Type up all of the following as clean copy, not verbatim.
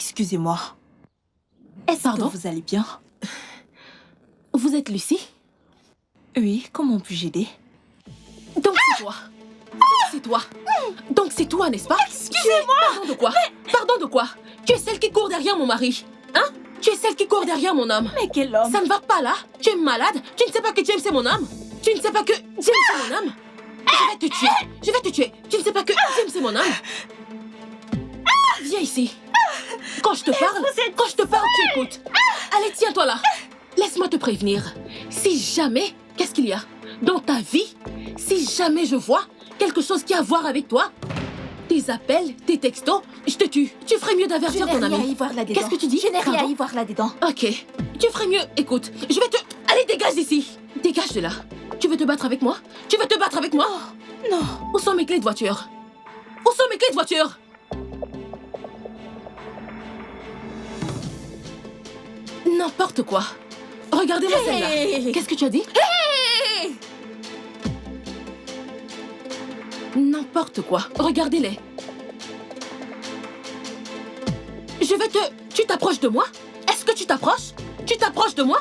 Excusez-moi. Est-ce que vous allez bien? Vous êtes Lucie? Oui, comment puis-je aider? Donc c'est toi. Donc c'est toi, n'est-ce pas? Excusez-moi! Pardon de quoi? Pardon de quoi? Tu es celle qui court derrière mon mari. Hein? Tu es celle qui court derrière mon homme. Mais quel homme? Ça ne va pas là? Tu es malade? Tu ne sais pas que James est mon homme? Tu ne sais pas que James est mon homme? Je vais te tuer. Je vais te tuer. Tu ne sais pas que James est mon homme? Viens ici. Quand je te parle, tu écoutes. Allez, tiens-toi là. Laisse-moi te prévenir. Si jamais, qu'est-ce qu'il y a? Dans ta vie, si jamais je vois quelque chose qui a à voir avec toi, tes appels, tes textos, je te tue. Tu ferais mieux d'avertir ton ami. Je n'ai rien à y voir là-dedans. Qu'est-ce que tu dis? Je n'ai rien à Pardon? y voir là-dedans. Ok. Tu ferais mieux. Écoute, je vais te... Allez, dégage d'ici. Dégage de là. Tu veux te battre avec moi? Tu veux te battre avec moi? Non. Où sont mes clés de voiture? Où sont mes clés de voiture? N'importe quoi. Regardez-moi celle-là. Qu'est-ce que tu as dit? N'importe quoi. Regardez-les. Je vais te... Tu t'approches de moi? Est-ce que tu t'approches? Tu t'approches de moi?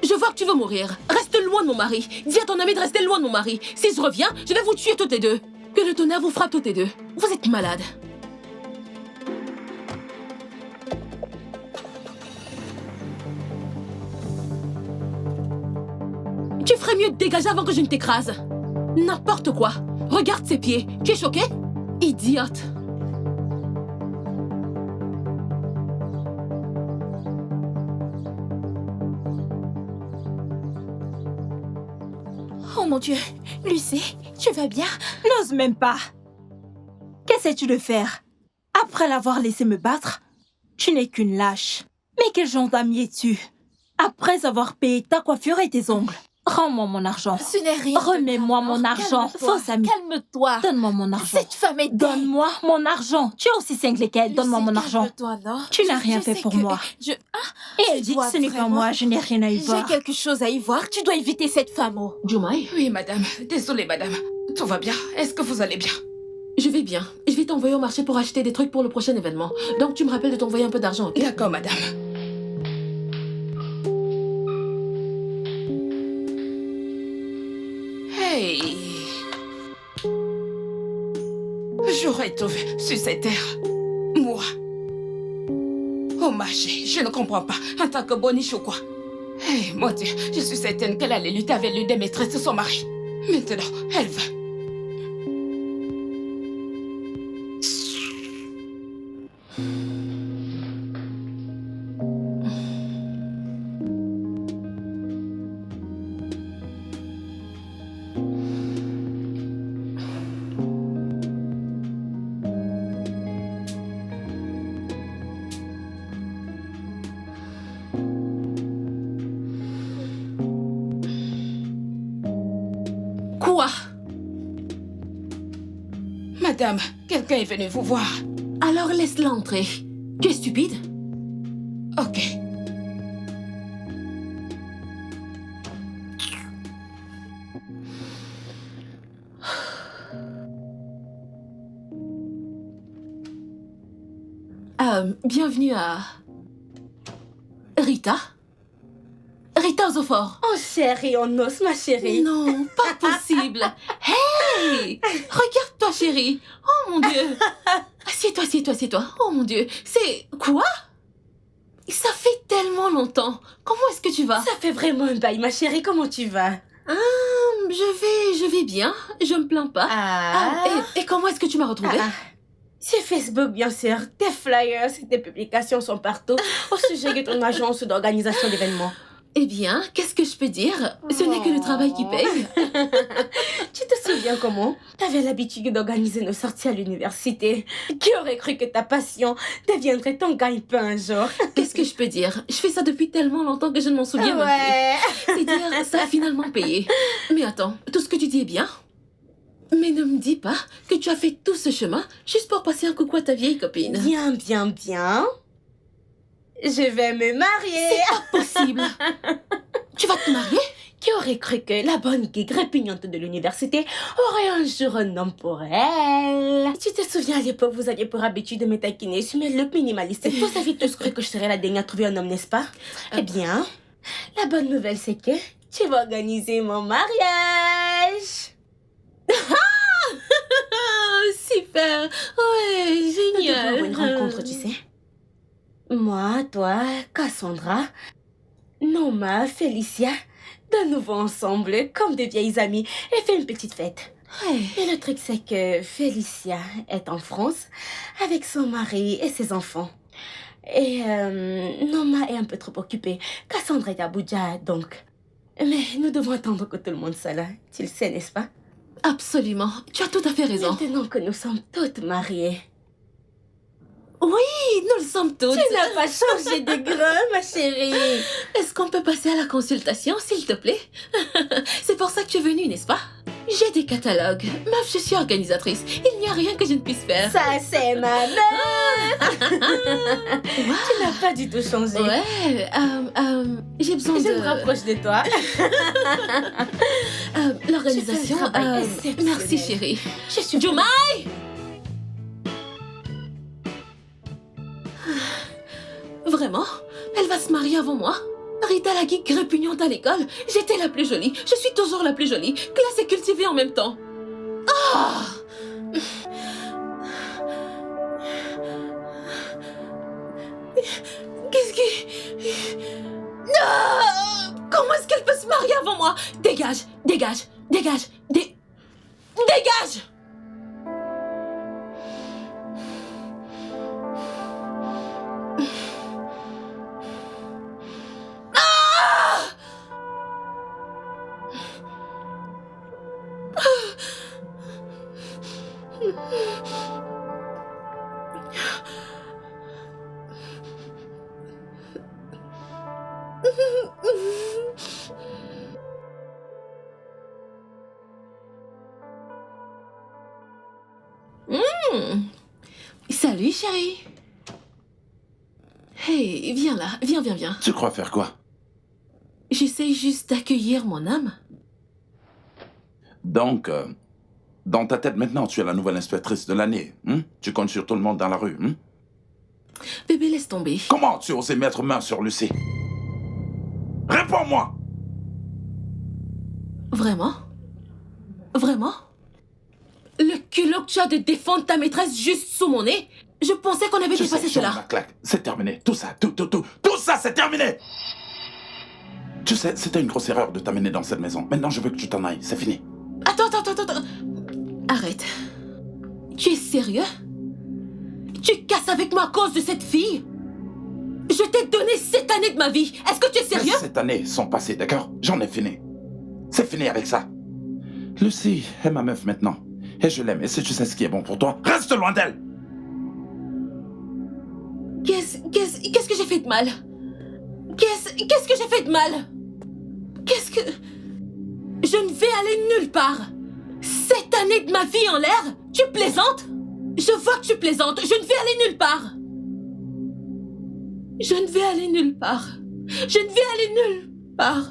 Je vois que tu veux mourir. Reste loin de mon mari. Dis à ton ami de rester loin de mon mari. Si je reviens, je vais vous tuer toutes les deux. Que le tonnerre vous frappe toutes les deux. Vous êtes malades. Tu ferais mieux de dégager avant que je ne t'écrase. N'importe quoi. Regarde ses pieds. Tu es choquée? Idiote. Oh mon Dieu. Lucie, tu vas bien? N'ose même pas. Qu'essaies-tu de faire? Après l'avoir laissé me battre, tu n'es qu'une lâche. Mais quel genre d'ami es-tu? Après avoir payé ta coiffure et tes ongles. Rends-moi mon argent. Ce n'est rien. Remets-moi mon argent. Fausse amie. Calme-toi. Donne-moi mon argent. Cette femme est... Donne-moi mon argent. Tu es aussi cinglé qu'elle. Donne-moi mon argent. Calme-toi, non? Tu n'as rien fait pour moi. Et elle dit que ce n'est pas moi. Je n'ai rien à y J'ai voir. quelque chose à y voir. Tu dois éviter cette femme. Oh. Jumai? Oui, madame. Désolée, madame. Tout va bien. Est-ce que vous allez bien? Je vais bien. Je vais t'envoyer au marché pour acheter des trucs pour le prochain événement. Donc tu me rappelles de t'envoyer un peu d'argent, ok? D'accord, madame. Hey! J'aurais tout vu sur cette terre. Moi. Oh, Maché, je ne comprends pas. En tant que boniche ou quoi? Hey, mon Dieu, je suis certaine qu'elle allait lutter avec l'une des maîtresses de son mari. Maintenant, elle va. Quoi? Madame, quelqu'un est venu vous voir. Alors laisse-la entrer. Tu es stupide? Ok. Bienvenue à... Rita? Rita Ozofort. Oh chérie, on ose ma chérie. Non, pas possible. Hey! Regarde-toi, chérie. Oh mon Dieu. Assieds-toi, assieds-toi, assieds-toi. Oh mon Dieu. C'est... Quoi? Ça fait tellement longtemps. Comment est-ce que tu vas? Ça fait vraiment un bail ma chérie, comment tu vas? Je vais bien. Je me plains pas. Et comment est-ce que tu m'as retrouvée? Sur Facebook, bien sûr. Tes flyers et tes publications sont partout au sujet de ton agence d'organisation d'événements. Eh bien, qu'est-ce que je peux dire? Ce n'est que le travail qui paye. Tu te souviens comment t'avais l'habitude d'organiser nos sorties à l'université? Qui aurait cru que ta passion deviendrait ton gagne-pain un jour? Qu'est-ce que je peux dire? Je fais ça depuis tellement longtemps que je ne m'en souviens même plus. C'est dire, ça a finalement payé. Mais attends, tout ce que tu dis est bien. Mais ne me dis pas que tu as fait tout ce chemin juste pour passer un coucou à ta vieille copine. Bien, bien, bien. Je vais me marier. C'est pas possible. Tu vas te marier? Qui aurait cru que la bonne geek répugnante de l'université aurait un jour un homme pour elle? Tu te souviens à l'époque, vous aviez pour habitude de me taquiner sur mes looks minimalistes. Vous avez tous cru que je serais la dernière à trouver un homme, n'est-ce pas? Eh bien, la bonne nouvelle, c'est que tu vas organiser mon mariage. Super. Ouais, Nous devons génial. avoir une rencontre, tu sais. Moi, toi, Cassandra, Noma, Félicia, de nouveau ensemble, comme des vieilles amies, et fait une petite fête. Ouais. Et le truc, c'est que Félicia est en France avec son mari et ses enfants. Et Noma est un peu trop occupée. Cassandra est à Abuja, donc. Mais nous devons attendre que tout le monde soit là. Tu le sais, n'est-ce pas? Absolument. Tu as tout à fait raison. Maintenant que nous sommes toutes mariées. Oui, nous le sommes toutes. Tu n'as pas changé de grain, ma chérie. Est-ce qu'on peut passer à la consultation, s'il te plaît? C'est pour ça que tu es venue, n'est-ce pas? J'ai des catalogues. Meuf, je suis organisatrice. Il n'y a rien que je ne puisse faire. Ça, c'est ma meuf. Tu n'as pas du tout changé. Ouais, j'ai besoin Je de... me rapproche de toi. L'organisation... Tu fais un travail exceptionnel. merci, chérie. Je suis... Jumai! Vraiment? Elle va se marier avant moi? Rita la geek répugnante à l'école? J'étais la plus jolie. Je suis toujours la plus jolie. Classe et cultivée en même temps. Ah! Qu'est-ce qui... Ah! Comment est-ce qu'elle peut se marier avant moi? Dégage, dégage, dégage, dégage! Salut, chérie. Hey, viens là, viens. Tu crois faire quoi? J'essaye juste d'accueillir mon âme. Donc, dans ta tête maintenant, tu es la nouvelle inspectrice de l'année. Tu comptes sur tout le monde dans la rue. Bébé, laisse tomber. Comment tu osais mettre main sur Lucie? Réponds-moi! Vraiment? Vraiment? Le culot que tu as de défendre ta maîtresse juste sous mon nez? Je pensais qu'on avait dépassé je la cela. claque. C'est terminé. Tout ça, tout ça, c'est terminé! Tu sais, c'était une grosse erreur de t'amener dans cette maison. Maintenant, je veux que tu t'en ailles. C'est fini. Attends. Arrête. Tu es sérieux? Tu casses avec moi à cause de cette fille? Je t'ai donné 7 années de ma vie. Est-ce que tu es sérieux? Cette année sont passées, d'accord? J'en ai fini. C'est fini avec ça. Lucie est ma meuf maintenant. Et je l'aime. Et si tu sais ce qui est bon pour toi, reste loin d'elle! Qu'est-ce que j'ai fait de mal? Qu'est-ce que j'ai fait de mal? Qu'est-ce que... Je ne vais aller nulle part. 7 années de ma vie en l'air? Tu plaisantes? Je vois que tu plaisantes. Je ne vais aller nulle part. Je ne vais aller nulle part. Je ne vais aller nulle part.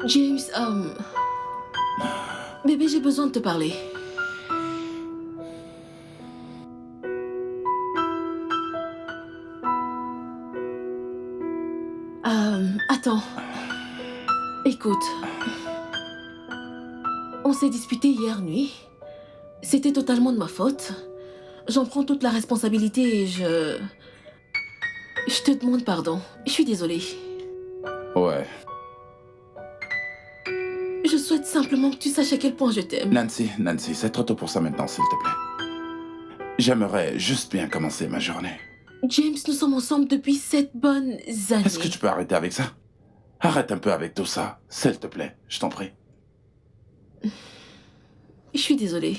James, bébé, j'ai besoin de te parler. Attends. Écoute. On s'est disputé hier nuit. C'était totalement de ma faute. J'en prends toute la responsabilité et je te demande pardon. Je suis désolée. Ouais. Je souhaite simplement que tu saches à quel point je t'aime. Nancy, c'est trop tôt pour ça maintenant, s'il te plaît. J'aimerais juste bien commencer ma journée. James, nous sommes ensemble depuis 7 bonnes années. Est-ce que tu peux arrêter avec ça? Arrête un peu avec tout ça, s'il te plaît, je t'en prie. Je suis désolée.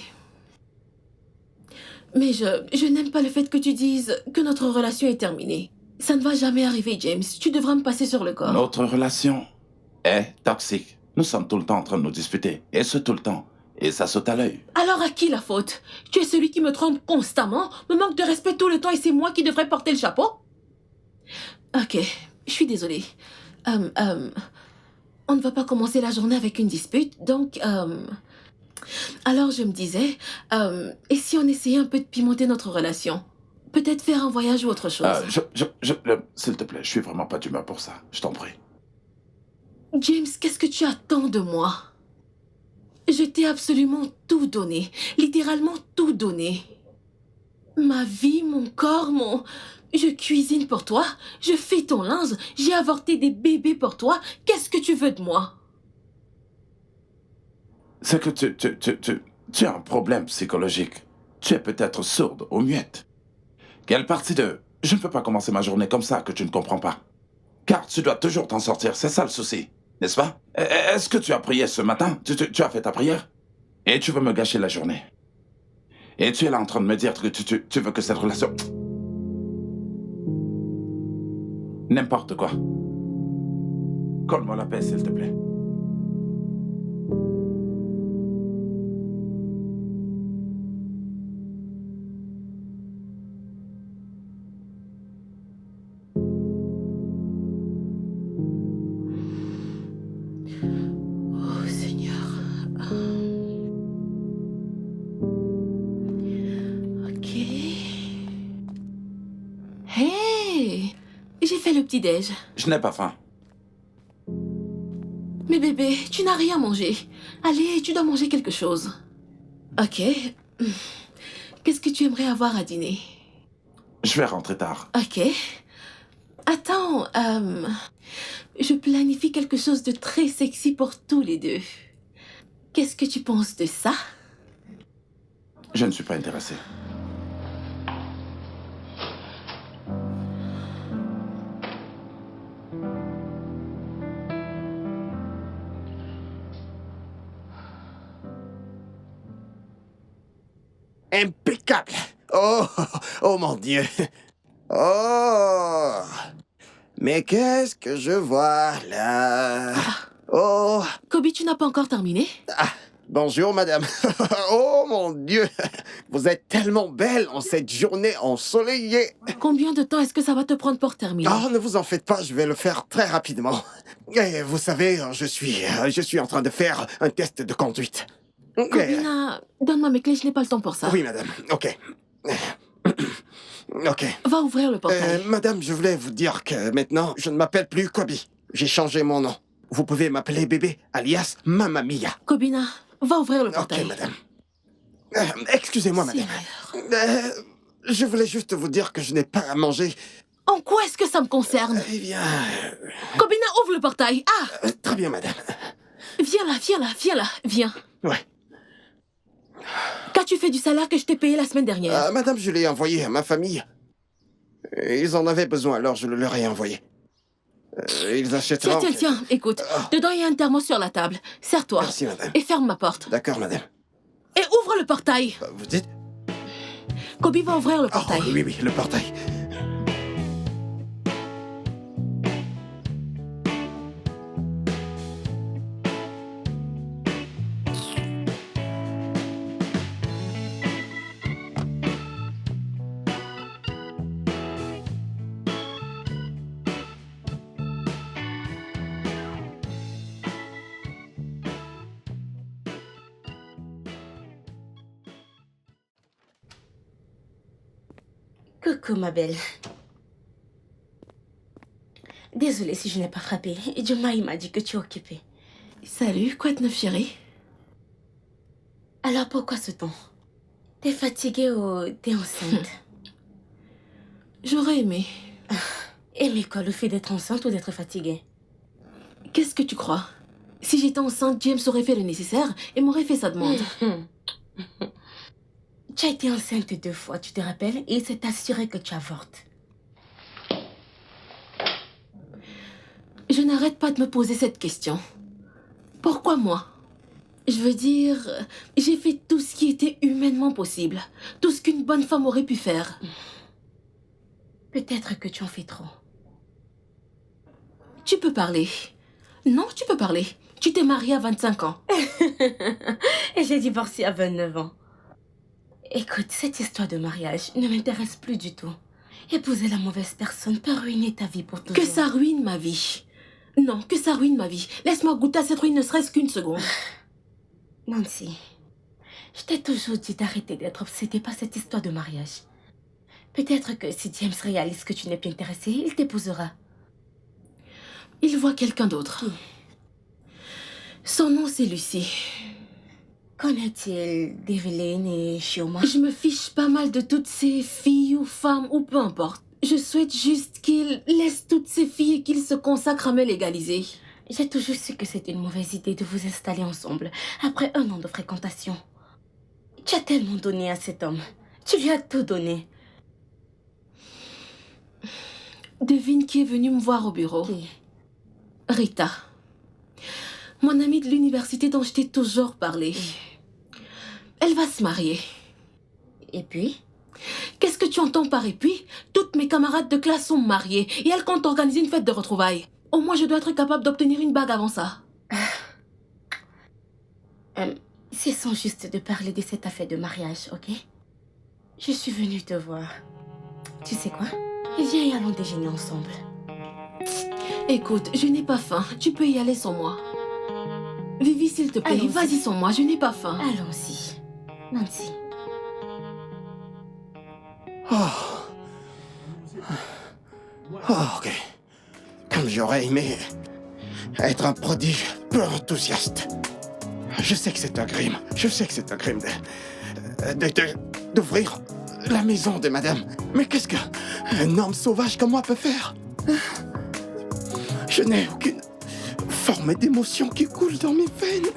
Mais je n'aime pas le fait que tu dises que notre relation est terminée. Ça ne va jamais arriver, James. Tu devras me passer sur le corps. Notre relation est toxique. Nous sommes tout le temps en train de nous disputer. Et ce, tout le temps. Et ça saute à l'œil. Alors à qui la faute? Tu es celui qui me trompe constamment, me manque de respect tout le temps et c'est moi qui devrais porter le chapeau? Ok, je suis désolée. On ne va pas commencer la journée avec une dispute, donc... Alors je me disais, et si on essayait un peu de pimenter notre relation? Peut-être faire un voyage ou autre chose. S'il te plaît, je suis vraiment pas d'humeur pour ça. Je t'en prie. James, qu'est-ce que tu attends de moi? Je t'ai absolument tout donné, littéralement tout donné. Ma vie, mon corps, Je cuisine pour toi, je fais ton linge, j'ai avorté des bébés pour toi. Qu'est-ce que tu veux de moi? C'est que tu as un problème psychologique. Tu es peut-être sourde ou muette. Quelle partie de « je ne peux pas commencer ma journée comme ça » que tu ne comprends pas? Car tu dois toujours t'en sortir, c'est ça le souci, n'est-ce pas? Est-ce que tu as prié ce matin? Tu as fait ta prière? Et tu veux me gâcher la journée. Et tu es là en train de me dire que tu veux que cette relation... N'importe quoi. Colle-moi la paix, s'il te plaît. Oh Seigneur. Ok. Hey! J'ai fait le petit-déj. Je n'ai pas faim. Mais bébé, tu n'as rien mangé. Allez, tu dois manger quelque chose. Ok. Qu'est-ce que tu aimerais avoir à dîner? Je vais rentrer tard. Ok. Attends, je planifie quelque chose de très sexy pour tous les deux. Qu'est-ce que tu penses de ça? Je ne suis pas intéressé. Impeccable. Oh, oh mon Dieu. Oh. Mais qu'est-ce que je vois là? Oh. Kobe, tu n'as pas encore terminé? Ah, bonjour madame. Oh mon Dieu. Vous êtes tellement belle en cette journée ensoleillée. Combien de temps est-ce que ça va te prendre pour terminer? Oh, ne vous en faites pas, je vais le faire très rapidement. Et vous savez, je suis en train de faire un test de conduite. Kobina, donne-moi mes clés, je n'ai pas le temps pour ça. Oui, madame. Ok. Ok. Va ouvrir le portail. Madame, je voulais vous dire que maintenant, je ne m'appelle plus Kobe. J'ai changé mon nom. Vous pouvez m'appeler bébé, alias Mamma Mia. Kobina, va ouvrir le portail. Ok, madame. Excusez-moi, madame. Je voulais juste vous dire que je n'ai pas à manger. En quoi est-ce que ça me concerne? Eh bien... Kobina, ouvre le portail. Ah! Très bien, madame. Viens là. Viens. Ouais. Qu'as-tu fait du salaire que je t'ai payé la semaine dernière? Madame, je l'ai envoyé à ma famille. Ils en avaient besoin, alors je le leur ai envoyé. Ils achèteront... Tiens, écoute. Dedans, il y a un thermos sur la table. Serre-toi. Merci, madame. Et ferme ma porte. D'accord, madame. Et ouvre le portail. Vous dites... Kobe va ouvrir le portail. Oh, oui, le portail. Coucou, ma belle. Désolée si je n'ai pas frappé. Juma, il m'a dit que tu es occupée. Salut, quoi de neuf, chérie? Alors pourquoi ce ton? T'es fatiguée ou t'es enceinte? J'aurais aimé. Aimer quoi, le fait d'être enceinte ou d'être fatiguée? Qu'est-ce que tu crois? Si j'étais enceinte, James aurait fait le nécessaire et m'aurait fait sa demande. Tu as été enceinte 2 fois, tu te rappelles? Et il s'est assuré que tu avortes. Je n'arrête pas de me poser cette question. Pourquoi moi? Je veux dire, j'ai fait tout ce qui était humainement possible. Tout ce qu'une bonne femme aurait pu faire. Peut-être que tu en fais trop. Tu peux parler. Non, tu peux parler. Tu t'es mariée à 25 ans. Et j'ai divorcé à 29 ans. Écoute, cette histoire de mariage ne m'intéresse plus du tout. Épouser la mauvaise personne peut ruiner ta vie pour toujours. Que ça ruine ma vie. Non, que ça ruine ma vie. Laisse-moi goûter à cette ruine ne serait-ce qu'une seconde. Nancy, je t'ai toujours dit d'arrêter d'être obsédée par cette histoire de mariage. Peut-être que si James réalise que tu n'es plus intéressée, il t'épousera. Il voit quelqu'un d'autre. Qui? Son nom, c'est Lucie. Connaît-il Devlin et Shioma? Je me fiche pas mal de toutes ces filles ou femmes ou peu importe. Je souhaite juste qu'il laisse toutes ces filles et qu'il se consacre à me légaliser. J'ai toujours su que c'était une mauvaise idée de vous installer ensemble après 1 an de fréquentation. Tu as tellement donné à cet homme. Tu lui as tout donné. Devine qui est venu me voir au bureau. Qui? Rita. Mon amie de l'université dont je t'ai toujours parlé. Elle va se marier. Et puis? Qu'est-ce que tu entends par et puis? Toutes mes camarades de classe sont mariées et elles comptent organiser une fête de retrouvailles. Au moins, je dois être capable d'obtenir une bague avant ça. Cessons juste de parler de cette affaire de mariage, ok? Je suis venue te voir. Tu sais quoi? Viens et allons déjeuner ensemble. Écoute, je n'ai pas faim. Tu peux y aller sans moi. Vivi, s'il te plaît, Allons-y. vas-y sans moi. Je n'ai pas faim. Allons-y. Nancy. Ok. Comme j'aurais aimé être un prodige peu enthousiaste. Je sais que c'est un crime. Je sais que c'est un crime d'ouvrir la maison de madame. Mais qu'est-ce qu'un homme sauvage comme moi peut faire? Je n'ai aucune forme d'émotion qui coule dans mes veines.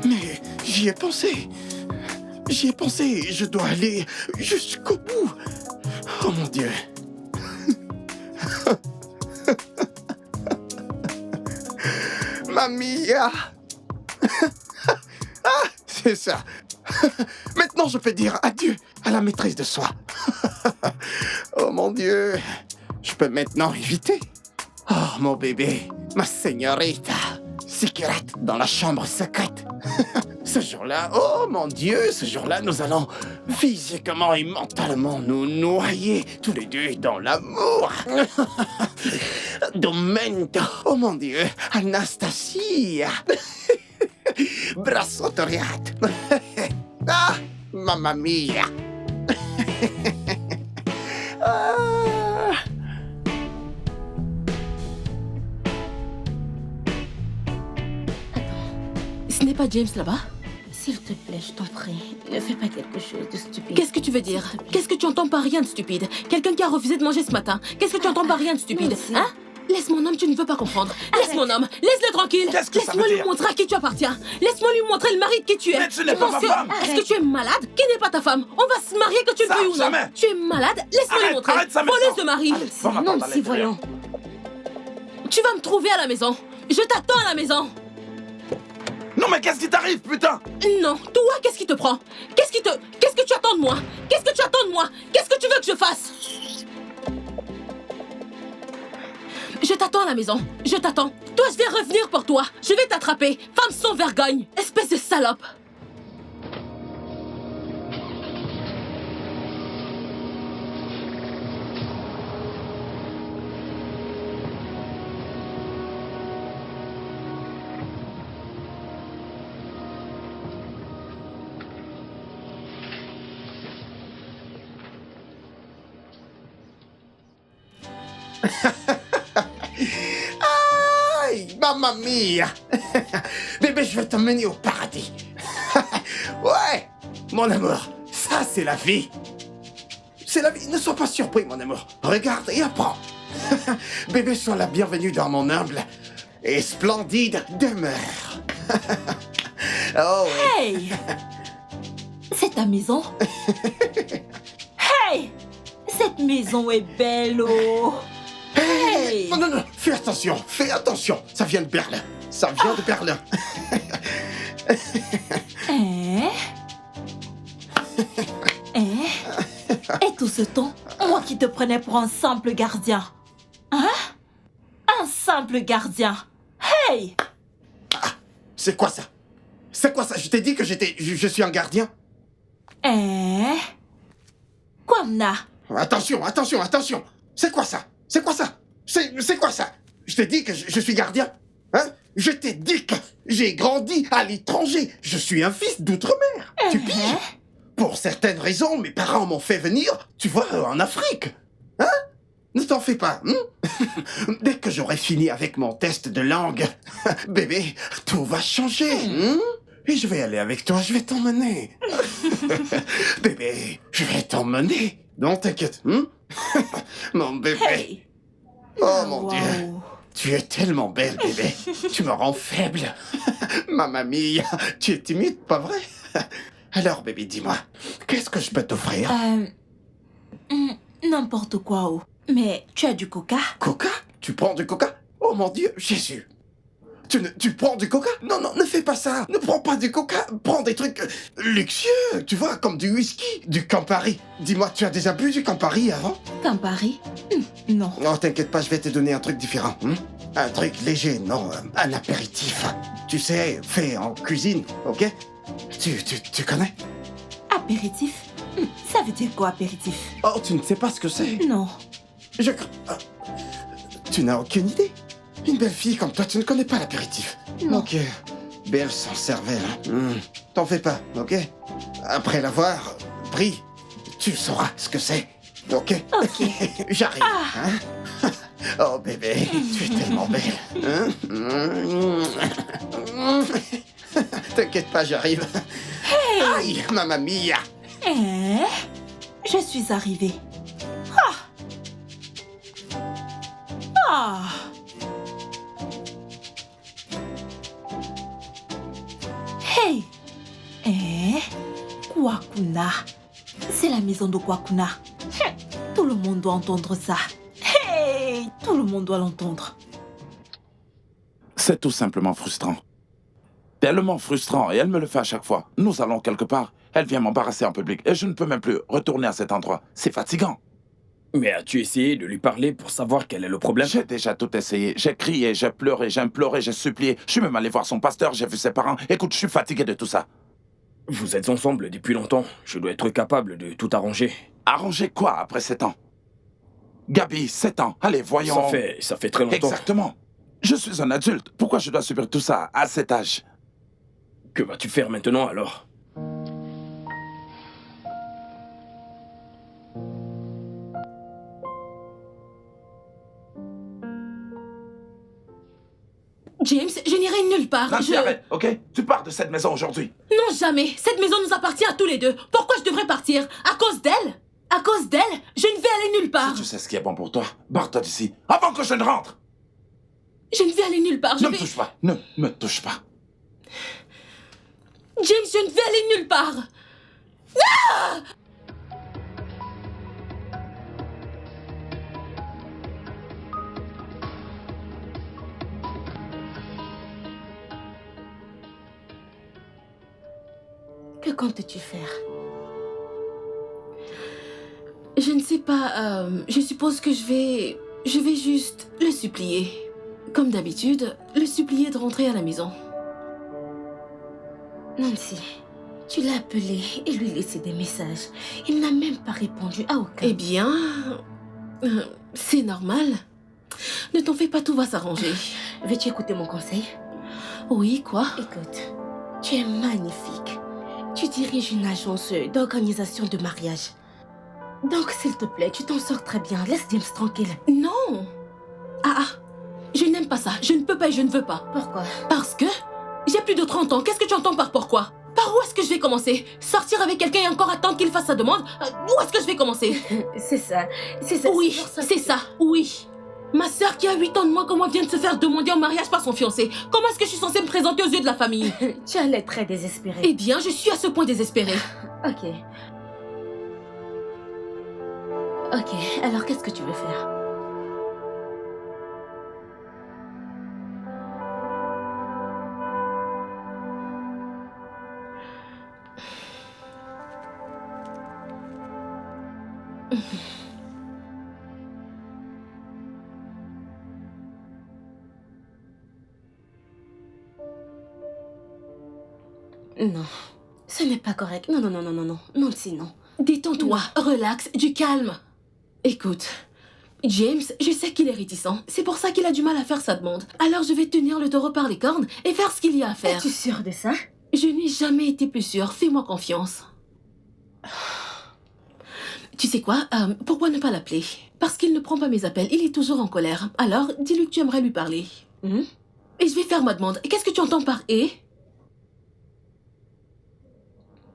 Mais j'y ai pensé. J'y ai pensé. Je dois aller jusqu'au bout. Oh mon Dieu. Mamia. Ah, c'est ça. Maintenant, je peux dire adieu à la maîtrise de soi. Oh mon Dieu. Je peux maintenant éviter. Oh mon bébé, ma señorita. Secrète dans la chambre secrète. Ce jour-là, oh mon Dieu, ce jour-là, nous allons physiquement et mentalement nous noyer tous les deux dans l'amour. Domenico, oh mon Dieu, Anastasia. Brasso toriato. Ah, mamma mia. Ah. Ce n'est pas James là-bas? S'il te plaît, je t'en prie, ne fais pas quelque chose de stupide. Qu'est-ce que tu veux dire? Qu'est-ce que tu entends par rien de stupide? Quelqu'un qui a refusé de manger ce matin. Qu'est-ce que tu entends par rien de stupide? Merci. Hein? Laisse mon homme, tu ne veux pas comprendre. Laisse mon homme, laisse-le tranquille. Qu'est-ce que ça Laisse-moi veut lui dire? montrer à qui tu appartiens. Laisse-moi lui montrer le mari de qui tu es. Mais tu n'es pas penses ma que- femme. Est-ce que tu es malade? Qui n'est pas ta femme? On va se marier que tu le Ça, veuilles ou non. jamais. Tu es malade? Laisse-moi lui Arrête, montrer. arrête ça maintenant. Voleuse de mari. Va m'attendre à Nancy, l'intérieur. voyons. Tu vas me trouver à la maison. Je t'attends à la maison. Non mais qu'est-ce qui t'arrive, putain? Non, toi, qu'est-ce qui te prend? Qu'est-ce que tu attends de moi? Qu'est-ce que tu attends de moi? Qu'est-ce que tu veux que je fasse? Je t'attends à la maison. Je t'attends. Toi, je vais revenir pour toi. Je vais t'attraper. Femme sans vergogne. Espèce de salope. Aïe, mamma mia. Bébé, je vais t'emmener au paradis. Ouais, mon amour, ça c'est la vie. C'est la vie, ne sois pas surpris, mon amour. Regarde et apprends. Bébé, sois la bienvenue dans mon humble et splendide demeure. Oh oui. Hey! C'est ta maison? Hey! Cette maison est belle, oh! Hey! Non, non, non, Fais attention. Ça vient de Berlin. Ça vient de Berlin. Et tout ce temps, moi qui te prenais pour un simple gardien. Hein? Un simple gardien. Hey! C'est quoi ça? Je t'ai dit que je suis un gardien? Kwamna, Attention. C'est quoi ça? C'est quoi ça? Je t'ai dit que je suis gardien? Hein? Je t'ai dit que j'ai grandi à l'étranger. Je suis un fils d'outre-mer. Tu piges? Pour certaines raisons, mes parents m'ont fait venir, tu vois, en Afrique. Hein? Ne t'en fais pas. Dès que j'aurai fini avec mon test de langue, bébé, tout va changer. Et je vais aller avec toi, je vais t'emmener. Bébé, je vais t'emmener. Non, t'inquiète. Mon bébé. hey! Oh mon Wow. Dieu. Tu es tellement belle, bébé. Tu me rends faible. Ma mamie, tu es timide, pas vrai? Alors, bébé, dis-moi, qu'est-ce que je peux t'offrir? N'importe quoi, oh. Mais tu as du coca? Coca? Tu prends du coca? Oh mon Dieu, Jésus. Tu prends du coca? Non, ne fais pas ça. Ne prends pas du coca. Prends des trucs luxueux, tu vois, comme du whisky, du Campari. Dis-moi, tu as déjà bu du Campari avant? Campari? Non. Non, t'inquiète pas, je vais te donner un truc différent. Un truc léger, non, un apéritif. Tu sais, fait en cuisine, ok? Tu connais? Apéritif? Ça veut dire quoi, apéritif? Oh, tu ne sais pas ce que c'est? Non. Tu n'as aucune idée? Une belle fille comme toi, tu ne connais pas l'apéritif. Non. Ok, belle sans cervelle. T'en fais pas, ok? Après l'avoir pris, tu sauras ce que c'est, ok? Ok. J'arrive, hein? Oh bébé, tu es tellement belle. T'inquiète pas, j'arrive. Aïe, mamma mia! Je suis arrivée. Ah! Hey! Kwakuna. C'est la maison de Kwakuna. Tout le monde doit entendre ça. Hey! Tout le monde doit l'entendre. C'est tout simplement frustrant. Tellement frustrant, et elle me le fait à chaque fois. Nous allons quelque part, elle vient m'embarrasser en public, et je ne peux même plus retourner à cet endroit. C'est fatigant. Mais as-tu essayé de lui parler pour savoir quel est le problème? J'ai déjà tout essayé. J'ai crié, j'ai pleuré, j'ai imploré, j'ai supplié. Je suis même allé voir son pasteur, j'ai vu ses parents. Écoute, je suis fatigué de tout ça. Vous êtes ensemble depuis longtemps. Je dois être capable de tout arranger. Arranger quoi après 7 ans? Gabi, 7 ans. Allez, voyons. Ça fait très longtemps. Exactement. Je suis un adulte. Pourquoi je dois subir tout ça à cet âge? Que vas-tu faire maintenant alors? James, je n'irai nulle part. Nancy, arrête, ok? Tu pars de cette maison aujourd'hui. Non, jamais. Cette maison nous appartient à tous les deux. Pourquoi je devrais partir? À cause d'elle? À cause d'elle? Je ne vais aller nulle part. Si tu sais ce qui est bon pour toi, barre-toi d'ici, avant que je ne rentre. Je ne vais aller nulle part. Ne me touche pas, ne me touche pas. James, je ne vais aller nulle part. Que comptes-tu faire? Je ne sais pas. Je suppose que je vais juste le supplier. Comme d'habitude, le supplier de rentrer à la maison. Nancy, tu l'as appelé et lui laissé des messages. Il n'a même pas répondu à aucun. Eh bien, c'est normal. Ne t'en fais pas, tout va s'arranger. Veux-tu écouter mon conseil? Oui, quoi? Écoute, tu es magnifique. Tu diriges une agence d'organisation de mariage. Donc, s'il te plaît, tu t'en sors très bien. Laisse James tranquille. Non. Je n'aime pas ça. Je ne peux pas et je ne veux pas. Pourquoi? Parce que j'ai plus de 30 ans. Qu'est-ce que tu entends par pourquoi? Par où est-ce que je vais commencer? Sortir avec quelqu'un et encore attendre qu'il fasse sa demande? Où est-ce que je vais commencer? C'est ça. C'est ça. Oui, c'est ça. Oui. Ma sœur qui a 8 ans de moins que moi vient de se faire demander en mariage par son fiancé. Comment est-ce que je suis censée me présenter aux yeux de la famille? Tu as l'air très désespérée. Eh bien, je suis à ce point désespérée. Ok. Ok, alors qu'est-ce que tu veux faire? Non, ce n'est pas correct. Non, non, non, non, non, non. Nancy, non. Détends-toi, relax, du calme. Écoute, James, je sais qu'il est réticent. C'est pour ça qu'il a du mal à faire sa demande. Alors je vais tenir le taureau par les cornes et faire ce qu'il y a à faire. Es-tu sûre de ça? Je n'ai jamais été plus sûre. Fais-moi confiance. Tu sais quoi? Pourquoi ne pas l'appeler? Parce qu'il ne prend pas mes appels. Il est toujours en colère. Alors, dis-lui que tu aimerais lui parler. Et je vais faire ma demande. Qu'est-ce que tu entends par « et » ?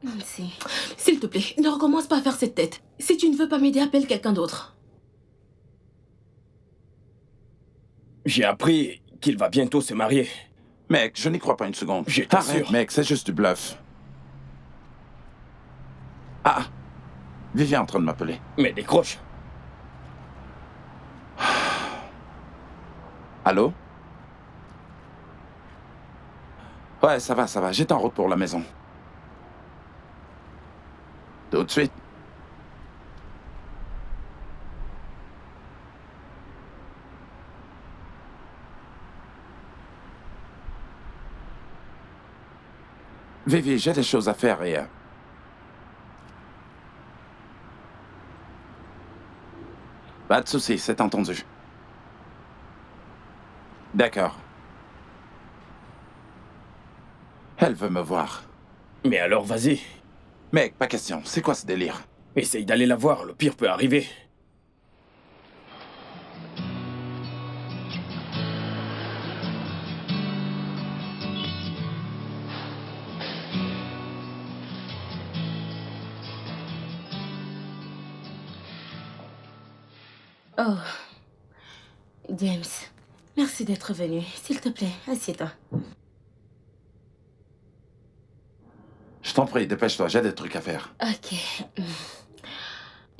Nancy. S'il te plaît, ne recommence pas à faire cette tête. Si tu ne veux pas m'aider, appelle quelqu'un d'autre. J'ai appris qu'il va bientôt se marier. Mec, je n'y crois pas une seconde. J'étais Arrête, sûr. mec, c'est juste du bluff. Ah, Vivi est en train de m'appeler. Mais décroche. Allô? Ouais, ça va. J'étais en route pour la maison. Tout de suite. Vivi, j'ai des choses à faire et... Pas de souci, c'est entendu. D'accord. Elle veut me voir. Mais alors, vas-y. Mec, pas question. C'est quoi ce délire? Essaye d'aller la voir, le pire peut arriver. Oh. James, merci d'être venu. S'il te plaît, assieds-toi. Je t'en prie, dépêche-toi, j'ai des trucs à faire. Ok.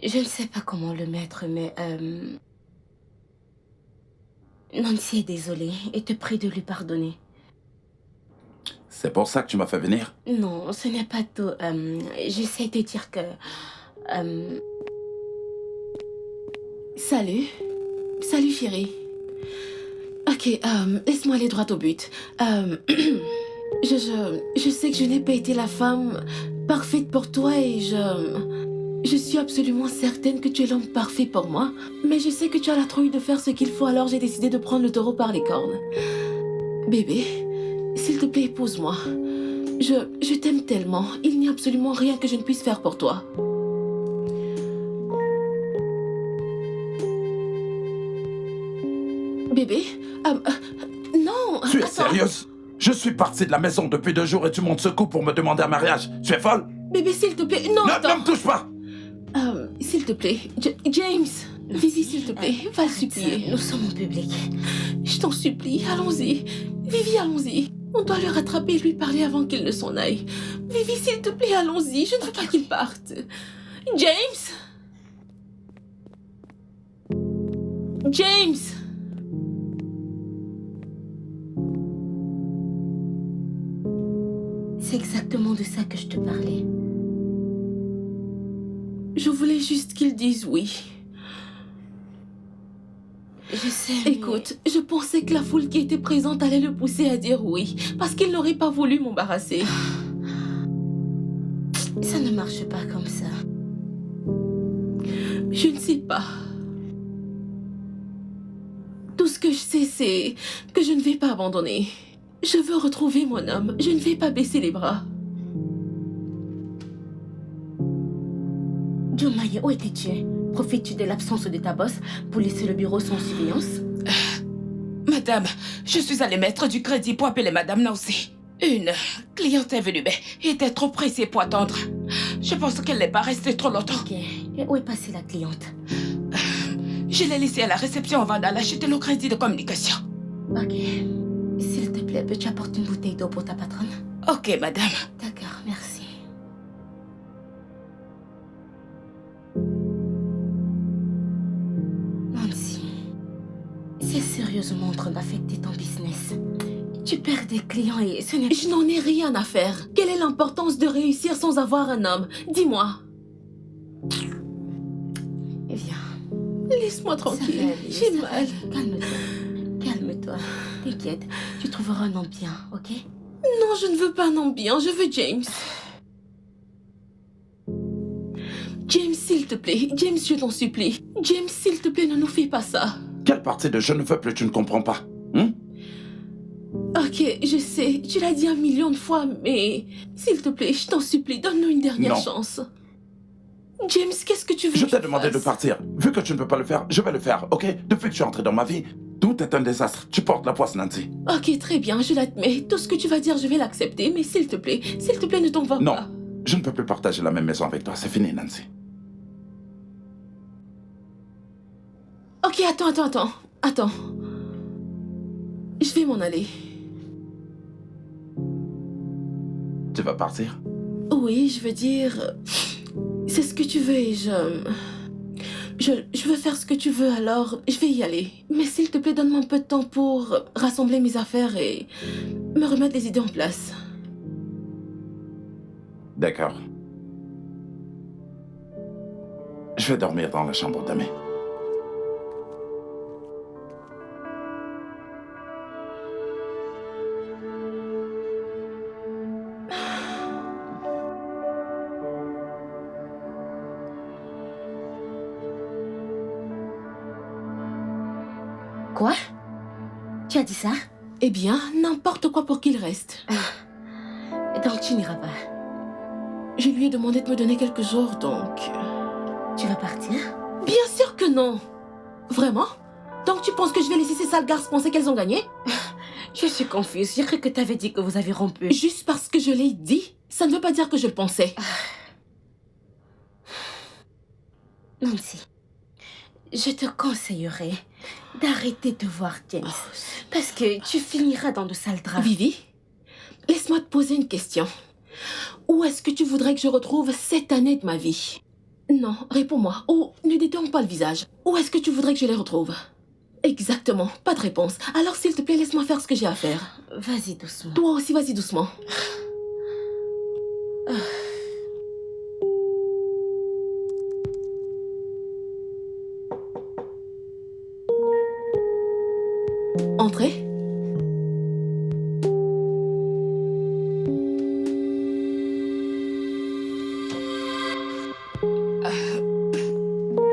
Je ne sais pas comment le mettre, mais... Nancy est désolée et te prie de lui pardonner. C'est pour ça que tu m'as fait venir? Non, ce n'est pas tout. J'essaie de dire que... Salut. Salut, chérie. Ok, laisse-moi aller droit au but. Je sais que je n'ai pas été la femme parfaite pour toi et je suis absolument certaine que tu es l'homme parfait pour moi. Mais je sais que tu as la trouille de faire ce qu'il faut, alors j'ai décidé de prendre le taureau par les cornes. Bébé, s'il te plaît, épouse-moi. Je t'aime tellement. Il n'y a absolument rien que je ne puisse faire pour toi. Bébé, non. Tu es attends. sérieuse? Je suis parti de la maison depuis 2 jours et tu montes ce coup pour me demander un mariage. Tu es folle? Bébé, s'il te plaît, non, attends. Ne me touche pas! S'il te plaît, James, Vivi, s'il te plaît, va le supplier. Nous sommes en public. Je t'en supplie, allons-y. Vivi, allons-y. On doit le rattraper et lui parler avant qu'il ne s'en aille. Vivi, s'il te plaît, allons-y. Je ne veux pas qu'il parte. James! James! C'est exactement de ça que je te parlais. Je voulais juste qu'il dise oui. Je sais, mais... Écoute, je pensais que la foule qui était présente allait le pousser à dire oui, parce qu'il n'aurait pas voulu m'embarrasser. Ça ne marche pas comme ça. Je ne sais pas. Tout ce que je sais, c'est que je ne vais pas abandonner. Je veux retrouver mon homme. Je ne vais pas baisser les bras. Jumaye, où étais-tu? Profites-tu de l'absence de ta boss pour laisser le bureau sans surveillance? Madame, je suis allée mettre du crédit pour appeler Madame Nancy. Une cliente est venue, mais était trop pressée pour attendre. Je pense qu'elle n'est pas restée trop longtemps. Ok. Et où est passée la cliente? Je l'ai laissée à la réception avant d'aller acheter le crédit de communication. Ok. S'il te plaît, peux-tu apporter une bouteille d'eau pour ta patronne? Ok, madame. D'accord, merci. Nancy, c'est sérieusement en train d'affecter ton business. Tu perds des clients et ce n'est... Je n'en ai rien à faire. Quelle est l'importance de réussir sans avoir un homme? Dis-moi. laisse-moi Ça va tranquille. aller, J'ai ça va mal. aller. Calme-toi. Calme-toi. T'inquiète. Tu trouveras un homme bien, ok? Non, je ne veux pas un homme bien, je veux James. James, s'il te plaît. James, je t'en supplie. James, s'il te plaît, ne nous fais pas ça. Quelle partie de je ne veux plus tu ne comprends pas? Ok, je sais, tu l'as dit 1 million de fois, mais s'il te plaît, je t'en supplie, donne-nous une dernière Non. chance. James, qu'est-ce que tu veux Je que t'ai demandé de fasse? partir. Vu que tu ne peux pas le faire, je vais le faire, ok? Depuis que tu es entré dans ma vie, tout est un désastre. Tu portes la poisse, Nancy. Ok, très bien, je l'admets. Tout ce que tu vas dire, je vais l'accepter, mais s'il te plaît, ne t'en va Non, pas. je ne peux plus partager la même maison avec toi. C'est fini, Nancy. Ok, attends. Je vais m'en aller. Tu vas partir? Oui, je veux dire... C'est ce que tu veux et je veux faire ce que tu veux, alors je vais y aller. Mais s'il te plaît, donne-moi un peu de temps pour rassembler mes affaires et me remettre les idées en place. D'accord. Je vais dormir dans la chambre d'Amé. Quoi? Tu as dit ça? Eh bien, n'importe quoi pour qu'il reste. Donc tu n'iras pas. Je lui ai demandé de me donner quelques jours, donc... Tu vas partir? Bien sûr que non. Vraiment? Donc tu penses que je vais laisser ces sales garces penser qu'elles ont gagné? Je suis confuse. J'ai cru que tu avais dit que vous avez rompu. Juste parce que je l'ai dit, ça ne veut pas dire que je le pensais. Nancy, je te conseillerais d'arrêter de voir James. Parce que tu finiras dans de sales draps. Vivi, laisse-moi te poser une question. Où est-ce que tu voudrais que je retrouve cette année de ma vie? Non, réponds-moi. Ou ne détourne pas le visage. Où est-ce que tu voudrais que je les retrouve? Exactement, pas de réponse. Alors s'il te plaît, laisse-moi faire ce que j'ai à faire. Vas-y doucement. Toi aussi, vas-y doucement. Entrez.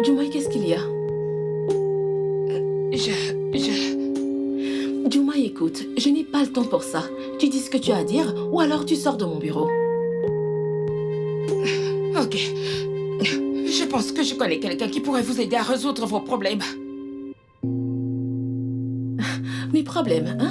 Jumai, qu'est-ce qu'il y a? Jumai, écoute, je n'ai pas le temps pour ça. Tu dis ce que tu as à dire, ou alors tu sors de mon bureau. Ok. Je pense que je connais quelqu'un qui pourrait vous aider à résoudre vos problèmes. Mes problèmes, hein?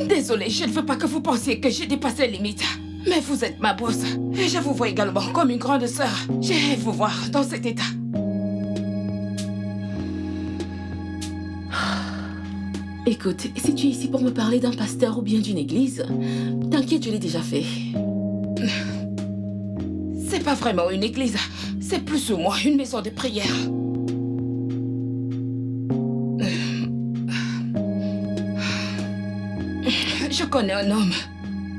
Désolée, je ne veux pas que vous pensiez que j'ai dépassé les limites. Mais vous êtes ma boss. Et je vous vois également comme une grande sœur. J'irai vous voir dans cet état. Écoute, si tu es ici pour me parler d'un pasteur ou bien d'une église, t'inquiète, je l'ai déjà fait. C'est pas vraiment une église. C'est plus ou moins une maison de prière. Je connais un homme.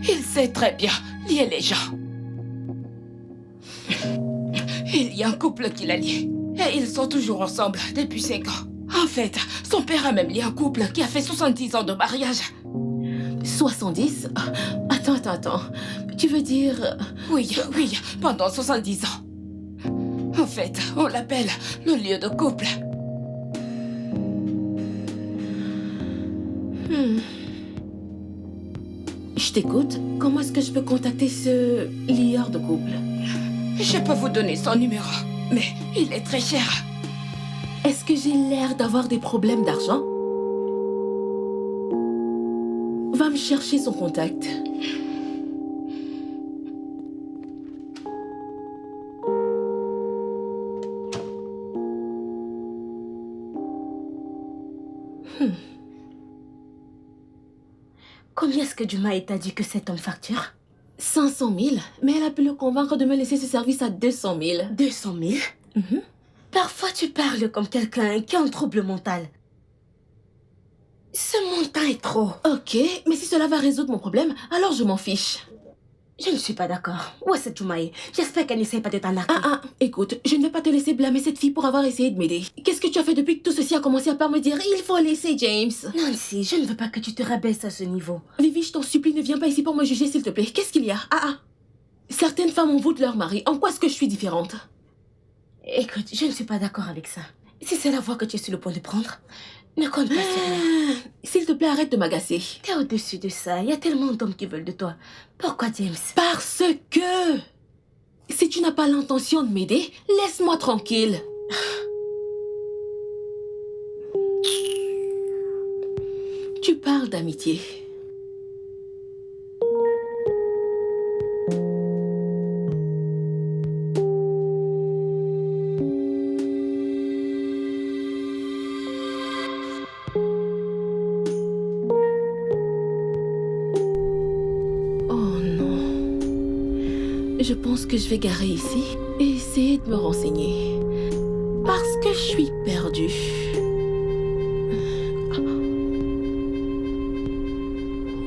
Il sait très bien lier les gens. Il y a un couple qui l'a lié. Et ils sont toujours ensemble depuis 5 ans. En fait, son père a même lié un couple qui a fait 70 ans de mariage. 70? Attends. Tu veux dire... Oui, pendant 70 ans. En fait, on l'appelle le lieu de couple. Je t'écoute. Comment est-ce que je peux contacter ce lieur de couple? Je peux vous donner son numéro, mais il est très cher. Est-ce que j'ai l'air d'avoir des problèmes d'argent? Va me chercher son contact. Combien est-ce que Jumai t'a dit que cet homme facture? 500 000, mais elle a pu le convaincre de me laisser ce service à 200 000. 200 000? Parfois tu parles comme quelqu'un qui a un trouble mental. Ce montant est trop. Ok, mais si cela va résoudre mon problème, alors je m'en fiche. Je ne suis pas d'accord. Où est cette Jumaï? J'espère qu'elle n'essaie pas de t'arnaquer. Écoute, je ne vais pas te laisser blâmer cette fille pour avoir essayé de m'aider. Qu'est-ce que tu as fait depuis que tout ceci a commencé à part me dire il faut laisser James? Nancy, je ne veux pas que tu te rabaisses à ce niveau. Vivi, je t'en supplie, ne viens pas ici pour me juger s'il te plaît. Qu'est-ce qu'il y a? Certaines femmes envoûtent leur mari. En quoi est-ce que je suis différente? Écoute, je ne suis pas d'accord avec ça. Si c'est la voie que tu es sur le point de prendre, ne compte pas sur moi. S'il te plaît, arrête de m'agacer. T'es au-dessus de ça. Il y a tellement d'hommes qui veulent de toi. Pourquoi, James? Parce que... Si tu n'as pas l'intention de m'aider, laisse-moi tranquille. Tu parles d'amitié. Je pense que je vais garer ici et essayer de me renseigner. Parce que je suis perdue.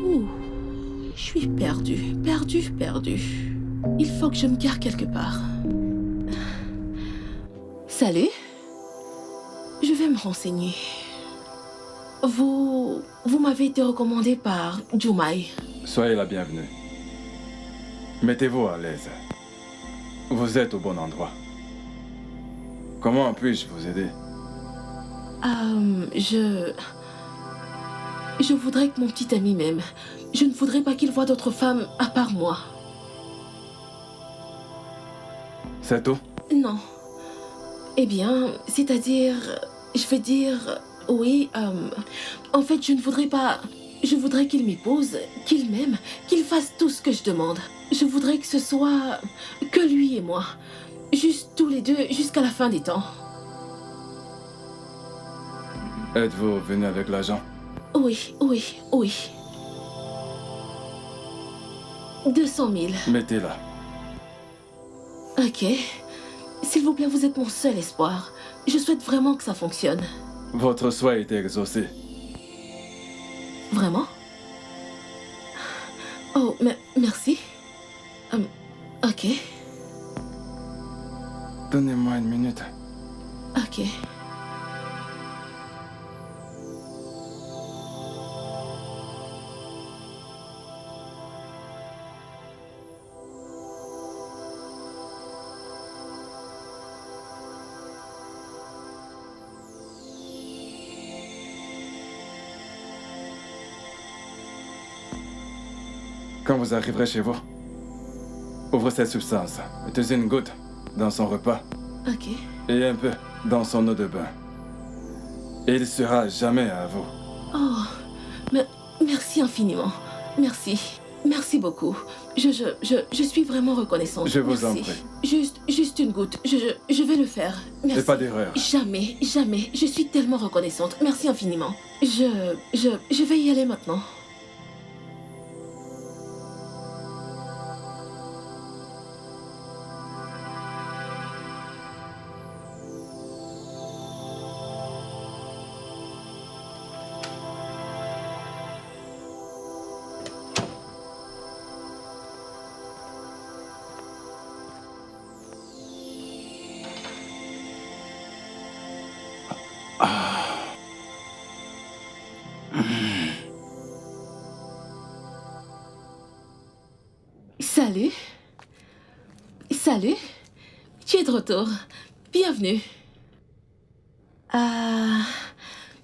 Ouh, je suis perdue. Il faut que je me gare quelque part. Salut. Je vais me renseigner. Vous m'avez été recommandé par Jumaï. Soyez la bienvenue. Mettez-vous à l'aise. Vous êtes au bon endroit. Comment puis-je vous aider? Je voudrais que mon petit ami m'aime. Je ne voudrais pas qu'il voie d'autres femmes à part moi. C'est tout? Non. Eh bien, c'est-à-dire... Je vais dire... Oui, en fait, je ne voudrais pas... Je voudrais qu'il m'épouse, qu'il m'aime, qu'il fasse tout ce que je demande. Je voudrais que ce soit que lui et moi. Juste tous les deux jusqu'à la fin des temps. Êtes-vous venu avec l'argent? Oui. 200 000. Mettez-la. Ok. S'il vous plaît, vous êtes mon seul espoir. Je souhaite vraiment que ça fonctionne. Votre souhait a été exaucé. Vraiment? Oh, merci. Ok. Donnez-moi une minute. Ok. Quand vous arriverez chez vous, ouvrez cette substance. Mettez une goutte dans son repas. Ok. Et un peu dans son eau de bain. Et il sera jamais à vous. Oh, merci infiniment. Merci. Merci beaucoup. Je suis vraiment reconnaissante. Je vous en Merci. prie. Juste une goutte. Je vais le faire. Merci. Et pas d'erreur. Jamais. Je suis tellement reconnaissante. Merci infiniment. Je vais y aller maintenant. Salut. Tu es de retour. Bienvenue.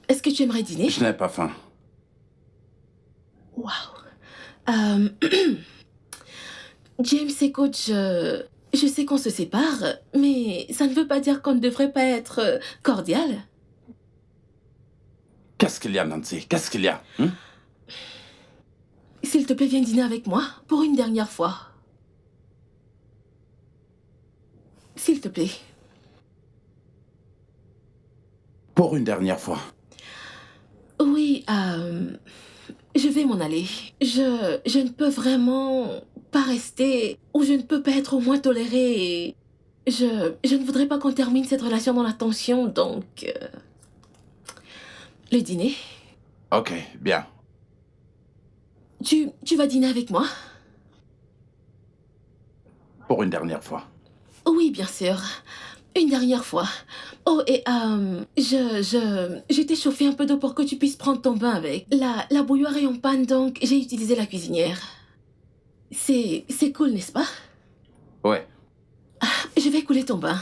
Est-ce que tu aimerais dîner? Je n'ai pas faim. Waouh. James, écoute, je sais qu'on se sépare, mais ça ne veut pas dire qu'on ne devrait pas être cordial. Qu'est-ce qu'il y a, Nancy? Qu'est-ce qu'il y a? S'il te plaît, viens dîner avec moi pour une dernière fois. S'il te plaît. Pour une dernière fois. Oui, je vais m'en aller. Je ne peux vraiment pas rester, ou je ne peux pas être au moins tolérée. Et je ne voudrais pas qu'on termine cette relation dans la tension, donc... Le dîner? Ok, bien. Tu vas dîner avec moi? Pour une dernière fois. Oui, bien sûr. Une dernière fois. Oh, et je t'ai chauffé un peu d'eau pour que tu puisses prendre ton bain avec. La bouilloire est en panne, donc j'ai utilisé la cuisinière. C'est cool, n'est-ce pas? Ouais. Je vais couler ton bain.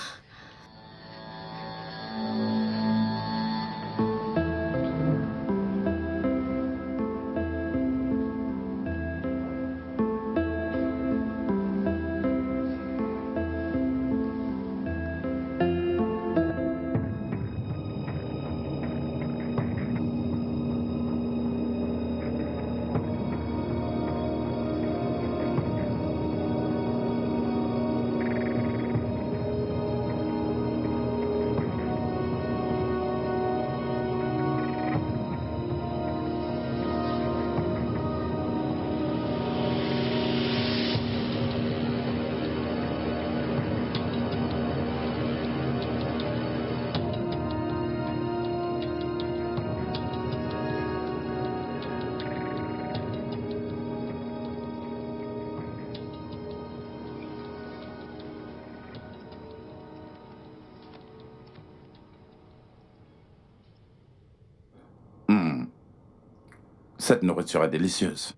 Cette nourriture est délicieuse.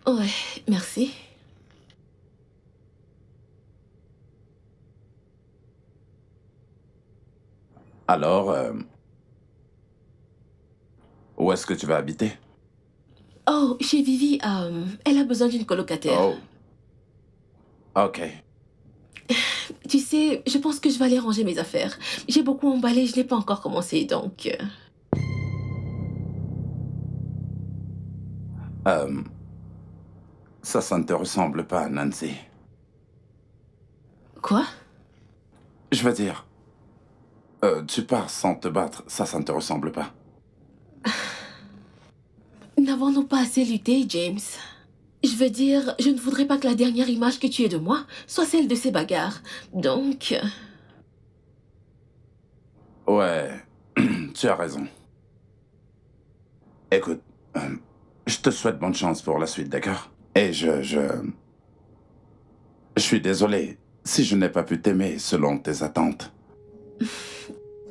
Ouais, merci. Alors, où est-ce que tu vas habiter? Oh, chez Vivi, elle a besoin d'une colocataire. Oh. Ok. Tu sais, je pense que je vais aller ranger mes affaires. J'ai beaucoup emballé, je n'ai pas encore commencé, donc... Ça ne te ressemble pas, Nancy. Quoi? Je veux dire, tu pars sans te battre, ça ne te ressemble pas. N'avons-nous pas assez lutté, James? Je veux dire, je ne voudrais pas que la dernière image que tu aies de moi soit celle de ces bagarres. Donc... Ouais, tu as raison. Écoute, je te souhaite bonne chance pour la suite, d'accord? Et je suis désolé si je n'ai pas pu t'aimer selon tes attentes.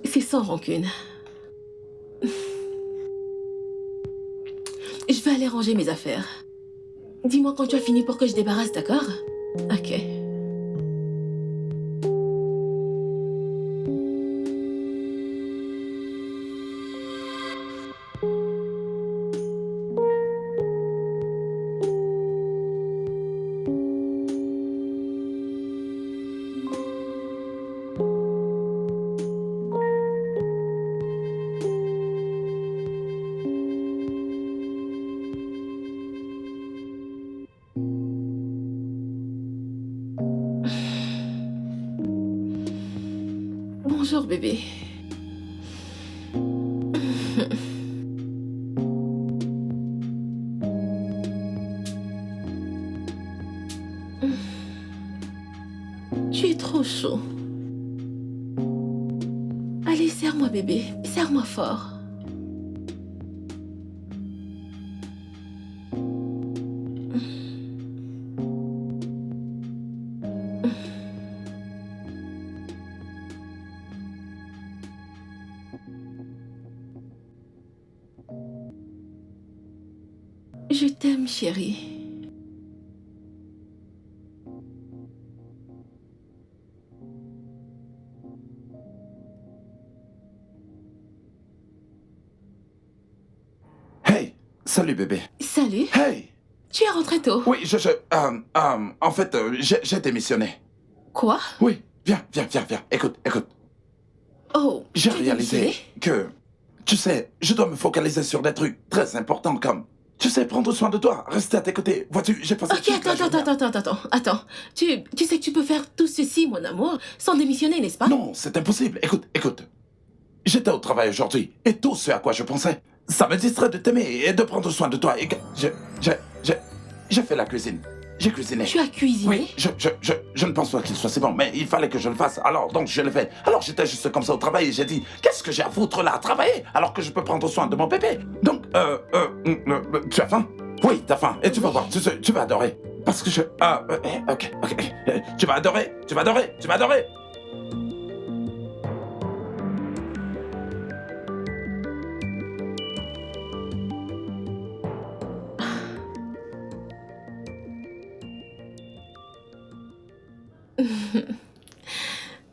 C'est sans rancune. Je vais aller ranger mes affaires. Dis-moi quand tu as fini pour que je débarrasse, d'accord? Ok. Bonjour, bébé. Tu es trop chaud. Allez, serre-moi, bébé. Serre-moi fort. Je t'aime, chérie. Hey, salut bébé. Salut. Hey, Tu es rentré tôt. oui, en fait, j'ai démissionné. Quoi? Oui, viens. Écoute. Oh, J'ai tu as réalisé démissionné? que, tu sais, je dois me focaliser sur des trucs très importants comme, tu sais, prendre soin de toi, rester à tes côtés. Vois-tu, j'ai passé Ok, toute la journée à- attends. Tu sais que tu peux faire tout ceci, mon amour, sans démissionner, n'est-ce pas? Non, c'est impossible. Écoute. J'étais au travail aujourd'hui, et tout ce à quoi je pensais, ça me distrait de t'aimer et de prendre soin de toi. Et j'ai fait la cuisine. J'ai cuisiné. Tu as cuisiné? Oui, je ne pense pas qu'il soit si bon, mais il fallait que je le fasse. Alors, donc, je l'ai fait. Alors, j'étais juste comme ça au travail et j'ai dit, qu'est-ce que j'ai à foutre là à travailler alors que je peux prendre soin de mon bébé? Donc, tu as faim? Oui, t'as faim. Et tu vas voir, tu vas adorer. Parce que je... Ah, ok. Tu vas adorer.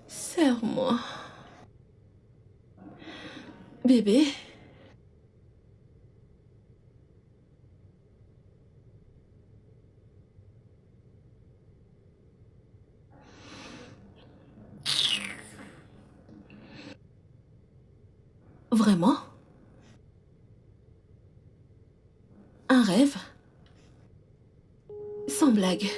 Serre-moi. Bébé. Vraiment? Un rêve? Sans blague.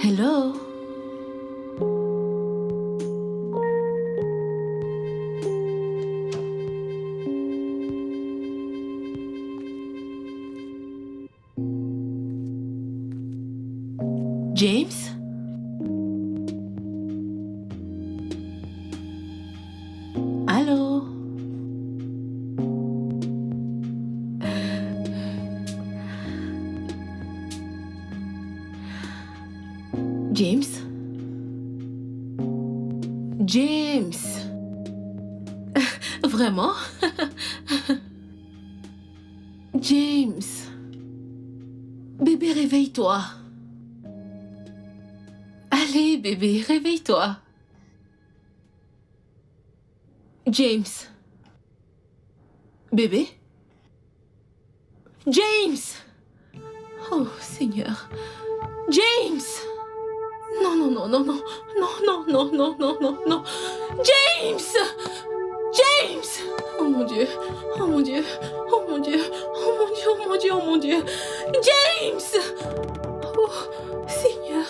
Hello? James? Allô? James? James? Vraiment? James? Bébé, réveille-toi. Allez, bébé, réveille-toi. James? Bébé? James! Oh, Seigneur. James! Non, non, non, non, non, non, non, non, non, non, non, non. James! James! Oh mon Dieu, oh mon Dieu, oh mon Dieu, oh mon Dieu, oh mon Dieu, oh mon Dieu. James! Oh, Seigneur.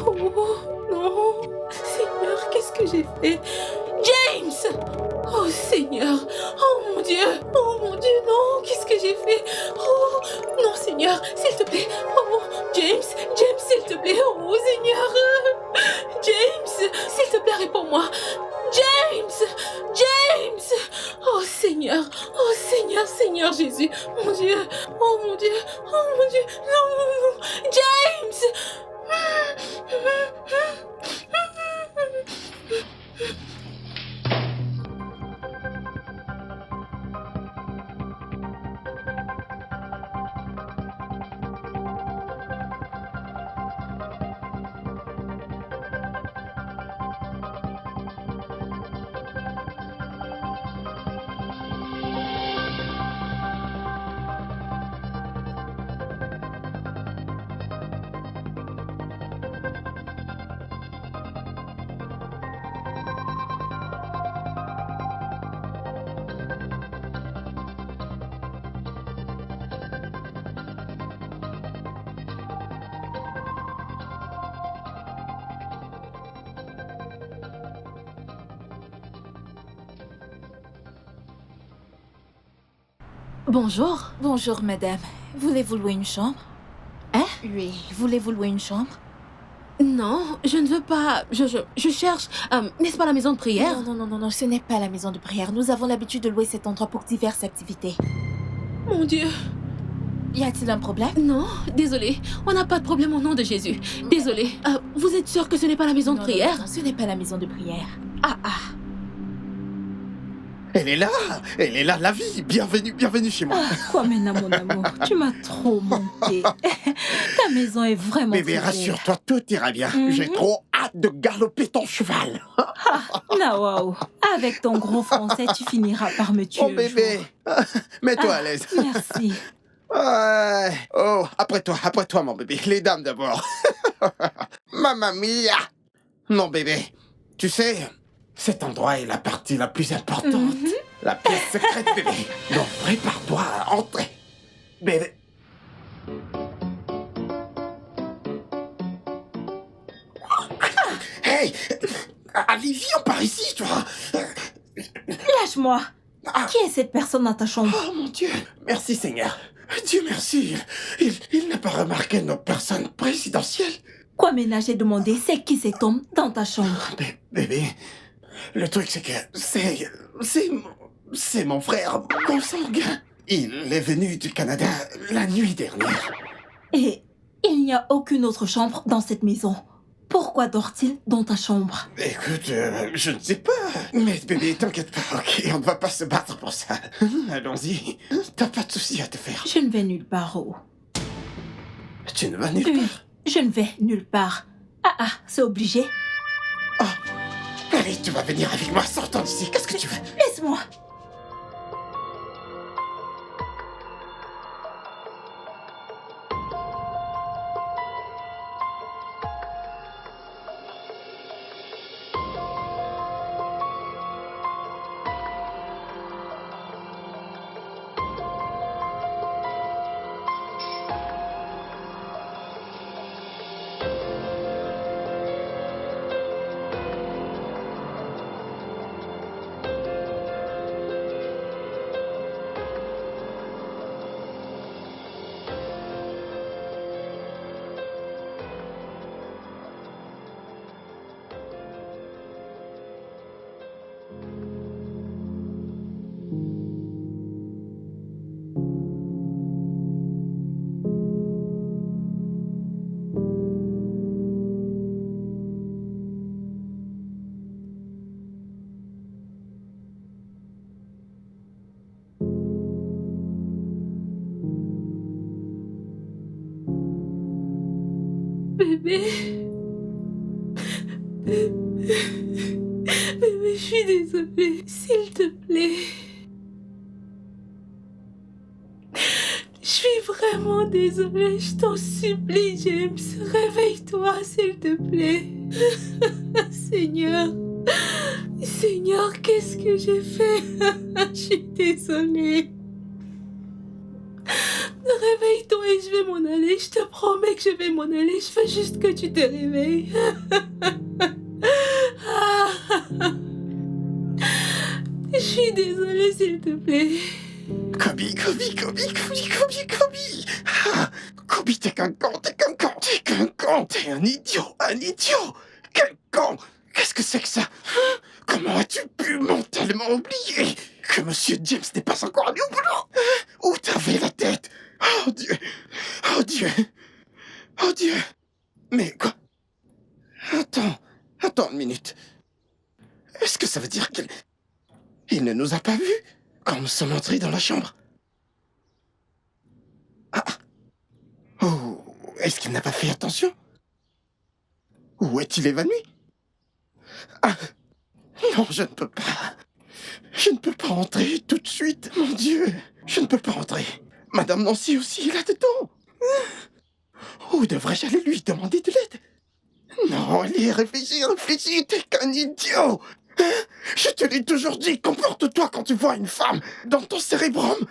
Oh, non. Seigneur, qu'est-ce que j'ai fait? James! Oh, Seigneur. Oh mon Dieu, non. Qu'est-ce que j'ai fait? Oh, non, Seigneur, s'il te plaît. Oh, James, s'il te plaît. Oh, Seigneur. James, s'il te plaît, réponds-moi. James! Oh Seigneur, Seigneur Jésus, mon Dieu, oh mon Dieu, non, non, non, James! Bonjour. Bonjour, madame. Voulez-vous louer une chambre? Hein? Oui, voulez-vous louer une chambre? Non, je ne veux pas. Je cherche. N'est-ce pas la maison de prière? Non, ce n'est pas la maison de prière. Nous avons l'habitude de louer cet endroit pour diverses activités. Mon Dieu. Y a-t-il un problème? Non, désolé. On n'a pas de problème au nom de Jésus. Désolé. Vous êtes sûr que ce n'est pas la maison de prière? Non, ce n'est pas la maison de prière. Ah. Elle est là, la vie. Bienvenue chez moi. Quoi maintenant, mon amour? Tu m'as trop manqué. Ta maison est vraiment Bébé, très belle. rassure-toi, tout ira bien. J'ai trop hâte de galoper ton cheval. Nawao, avec ton gros français, tu finiras par me tuer. Oh bébé, mets-toi à l'aise. Merci. Ouais. Oh, après toi, mon bébé. Les dames d'abord. Mamma mia. Non, bébé, tu sais, cet endroit est la partie la plus importante. La pièce secrète, bébé. Donc, prépare-toi à entrer. Bébé. Hey, Allez, viens par ici, toi. Lâche-moi. Ah. Qui est cette personne dans ta chambre? Oh mon Dieu, merci Seigneur. Dieu merci. Il n'a pas remarqué nos personnes présidentielles. Quoi ménager demandé, c'est qui cet homme dans ta chambre? Bébé, le truc c'est que c'est mon frère consanguin. Il est venu du Canada la nuit dernière. Et il n'y a aucune autre chambre dans cette maison. Pourquoi dort-il dans ta chambre? Écoute, je ne sais pas. Mais bébé, t'inquiète pas, ok? On ne va pas se battre pour ça. Allons-y. T'as pas de soucis à te faire. Je ne vais nulle part, oh. Tu ne vas nulle Oui, part. je ne vais nulle part. Ah, c'est obligé. Oh. Allez, tu vas venir avec moi. Sortons d'ici. Qu'est-ce que tu veux? Laisse-moi. Bébé, je suis désolée, s'il te plaît. Je suis vraiment désolée, je t'en supplie, James. Réveille-toi, s'il te plaît. Seigneur, qu'est-ce que j'ai fait? Je suis désolée. Réveille-toi et je vais m'en aller. Je te promets que je vais m'en aller. Je veux juste que tu te réveilles. Je suis désolée, s'il te plaît. Kobe. Ah, Kobe, t'es qu'un con. T'es un idiot. Quel con. Qu'est-ce que c'est que ça? Comment as-tu pu mentalement oublier que Monsieur James n'est pas encore allé au boulot? Où t'avais la tête? Oh Dieu. Mais quoi? Attends une minute. Est-ce que ça veut dire qu'il ne nous a pas vus quand nous sommes entrés dans la chambre? Ah. Oh, est-ce qu'il n'a pas fait attention? Ou est-il évanoui? Ah. Non, je ne peux pas. Je ne peux pas entrer tout de suite, mon Dieu. Je ne peux pas entrer. Madame Nancy aussi est là-dedans. Où devrais-je aller lui demander de l'aide? Non, allez, réfléchis, t'es qu'un idiot. Je te l'ai toujours dit, comporte-toi quand tu vois une femme. Dans ton cérébrum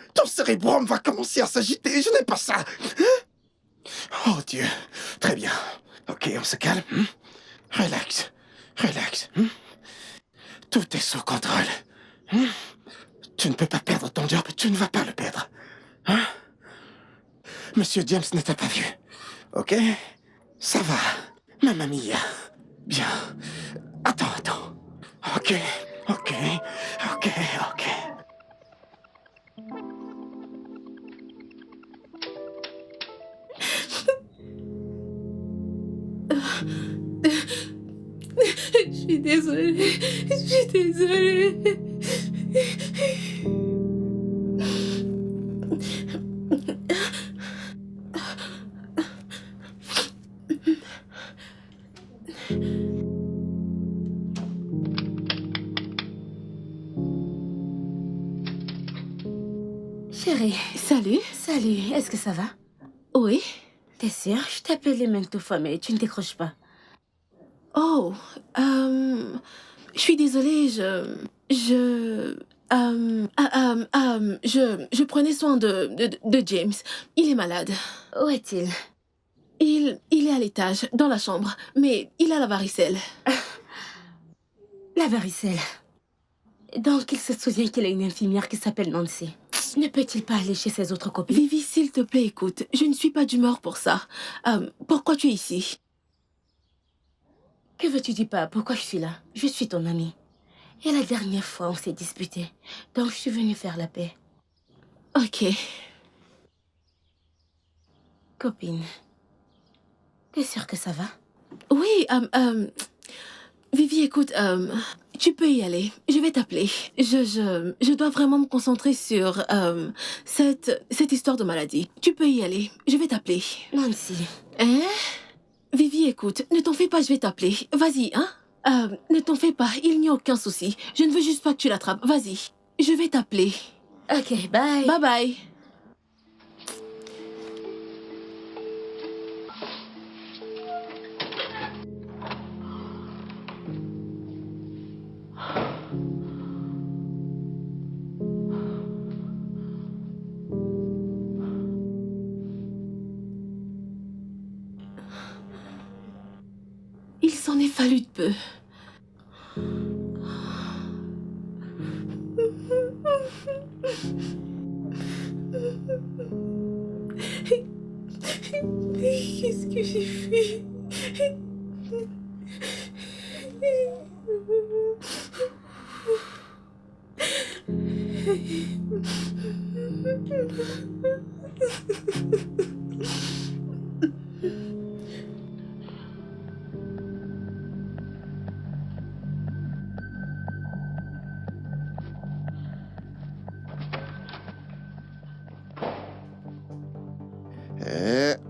va commencer à s'agiter, je n'ai pas ça. Oh Dieu, très bien. Ok, on se calme. Relax. Tout est sous contrôle. Tu ne peux pas perdre ton job, tu ne vas pas le perdre. Monsieur James ne t'a pas vu. Ok? Ça va, mamma mia. Bien. Attends. Ok. Je suis désolée. Chérie, Salut. est-ce que ça va? Oui. T'es sûre? Je t'appelle maintes fois, mais tu ne décroches pas. Oh, je suis désolée, je prenais soin de James. Il est malade. Où est-il? Il est à l'étage, dans la chambre, mais il a la varicelle. La varicelle. Donc, il se souvient qu'il a une infirmière qui s'appelle Nancy. Ne peut-il pas aller chez ses autres copines? Vivi, s'il te plaît, écoute. Je ne suis pas d'humeur pour ça. Pourquoi tu es ici? Que veux-tu du pas? Pourquoi je suis là? Je suis ton amie. Et la dernière fois, on s'est disputé. Donc, je suis venue faire la paix. Ok. Copine, t'es sûre que ça va? Oui, Vivi, écoute, tu peux y aller. Je vais t'appeler. Je dois vraiment me concentrer sur cette histoire de maladie. Tu peux y aller. Je vais t'appeler. Nancy. Hein? Vivi, écoute, ne t'en fais pas, je vais t'appeler. Vas-y, hein? Ne t'en fais pas, il n'y a aucun souci. Je ne veux juste pas que tu l'attrapes. Vas-y, je vais t'appeler. Ok, bye. Bye bye. Il s'en est fallu de peu. Qu'est-ce que j'ai fait?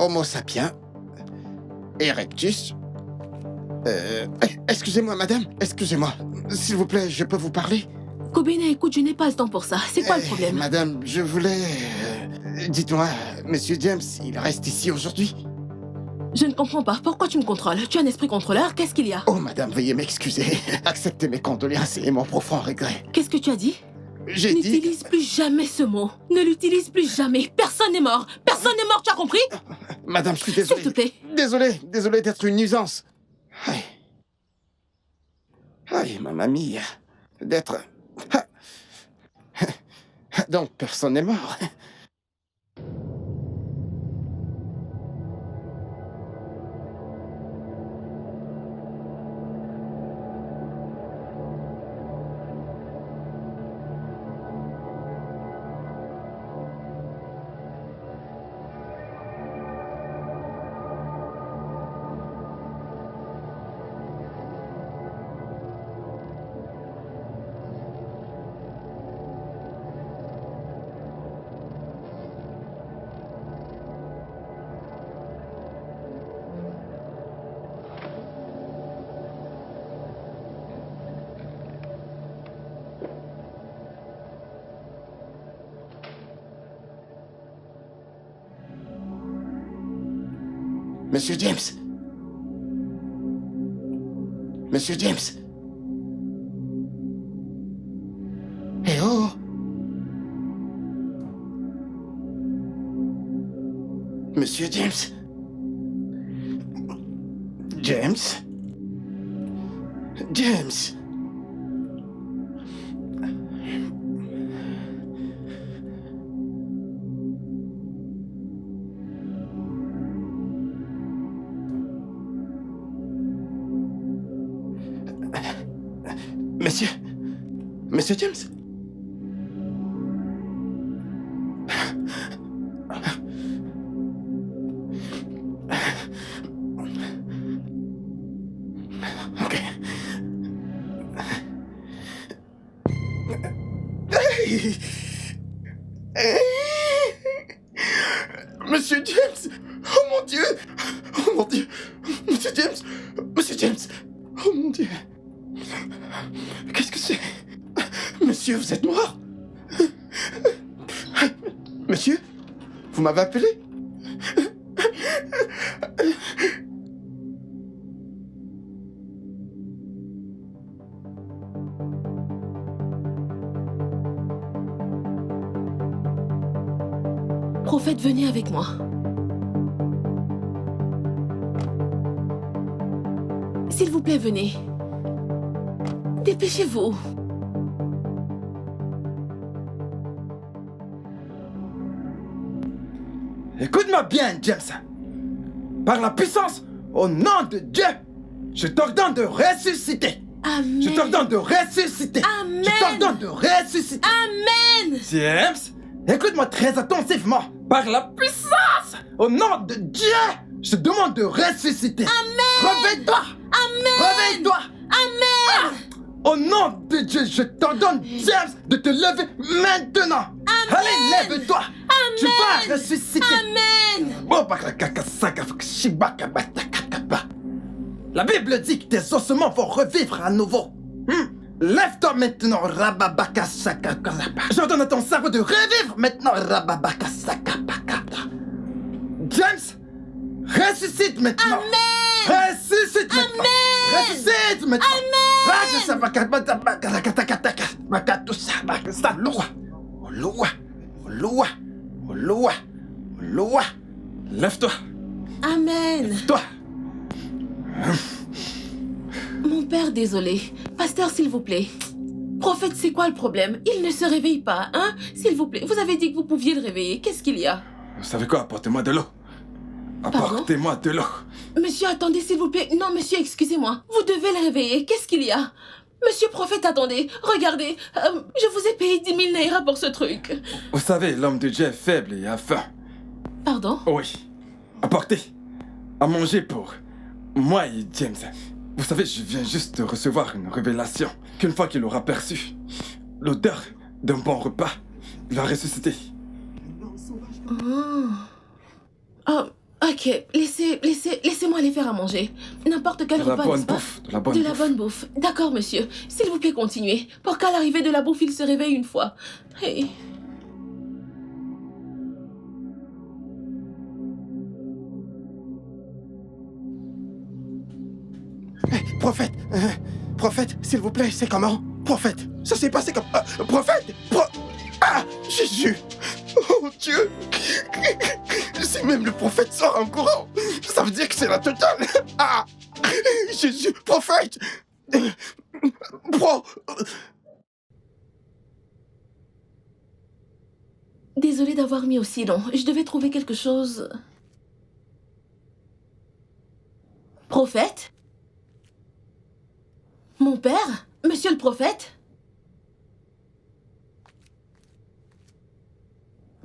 Homo sapiens. Erectus. Excusez-moi, madame. Excusez-moi. S'il vous plaît, je peux vous parler? Kobena, écoute, je n'ai pas le temps pour ça. C'est quoi le problème? Madame, je voulais... dites-moi, Monsieur James, il reste ici aujourd'hui? Je ne comprends pas. Pourquoi tu me contrôles? Tu as un esprit contrôleur? Qu'est-ce qu'il y a? Oh, madame, veuillez m'excuser. Acceptez mes condoléances et mon profond regret. Qu'est-ce que tu as dit? J'ai dit... N'utilise plus jamais ce mot. Ne l'utilise plus jamais. Personne n'est mort. Personne n'est mort, tu as compris? Madame, je suis désolé. S'il te plaît. Désolé d'être une nuisance. Aïe. Aïe, ma mamie. D'être... Donc, personne n'est mort. Monsieur James. Monsieur James. Eh oh. Monsieur James. James. James. Monsieur James? Ok. Monsieur James! Oh mon Dieu! Oh mon Dieu! Monsieur James! Monsieur James! Oh mon Dieu! Qu'est-ce que c'est? Monsieur, vous êtes mort? Monsieur? Vous m'avez appelé? Prophète, venez avec moi. S'il vous plaît, venez. Dépêchez-vous. Écoute-moi bien, James. Par la puissance, au nom de Dieu, je t'ordonne de ressusciter. Amen. Je t'ordonne de ressusciter. Amen. Je t'ordonne de ressusciter. Amen. James, écoute-moi très attentivement. Par la puissance, au nom de Dieu, je te demande de ressusciter. Amen. Réveille-toi. Amen. Réveille-toi. Amen. Au nom de Dieu, je t'ordonne, James, de te lever maintenant. Amen. Allez, lève-toi. Amen. Tu vas ressusciter. Amen. La Bible dit que tes ossements vont revivre à nouveau. Lève-toi maintenant, j'ordonne à ton cerveau de revivre maintenant, James, ressuscite maintenant. Amen. Ressuscite maintenant. Amen. Ressuscite maintenant. Lève-toi. Amen. Toi. Mon père, désolé. Pasteur, s'il vous plaît. Prophète, c'est quoi le problème? Il ne se réveille pas, hein? S'il vous plaît, vous avez dit que vous pouviez le réveiller. Qu'est-ce qu'il y a? Vous savez quoi? Apportez-moi de l'eau. Apportez-moi de l'eau. Monsieur, attendez, s'il vous plaît. Non, monsieur, excusez-moi. Vous devez le réveiller. Qu'est-ce qu'il y a? Monsieur prophète, attendez. Regardez. Je vous ai payé 10 000 naira pour ce truc. Vous savez, l'homme de Dieu est faible et a faim. Pardon? Oui. Apportez à manger pour moi et James. Vous savez, je viens juste de recevoir une révélation qu'une fois qu'il aura perçu l'odeur d'un bon repas, il va ressusciter. Oh, ok. Laissez-moi les faire à manger. N'importe quel De la repas, bonne n'est-ce pas? bouffe. De la bonne De bouffe. la bonne bouffe. D'accord, monsieur. S'il vous plaît, continuez. Pour qu'à l'arrivée de la bouffe, il se réveille une fois. Hey. Prophète, prophète, s'il vous plaît, c'est comment? Prophète, ça s'est passé comme... prophète, Ah, Jésus! Oh Dieu! Si même le prophète sort en courant, ça veut dire que c'est la totale! Ah! Jésus, prophète! Désolée d'avoir mis aussi long. Je devais trouver quelque chose... Prophète? Mon père? Monsieur le prophète?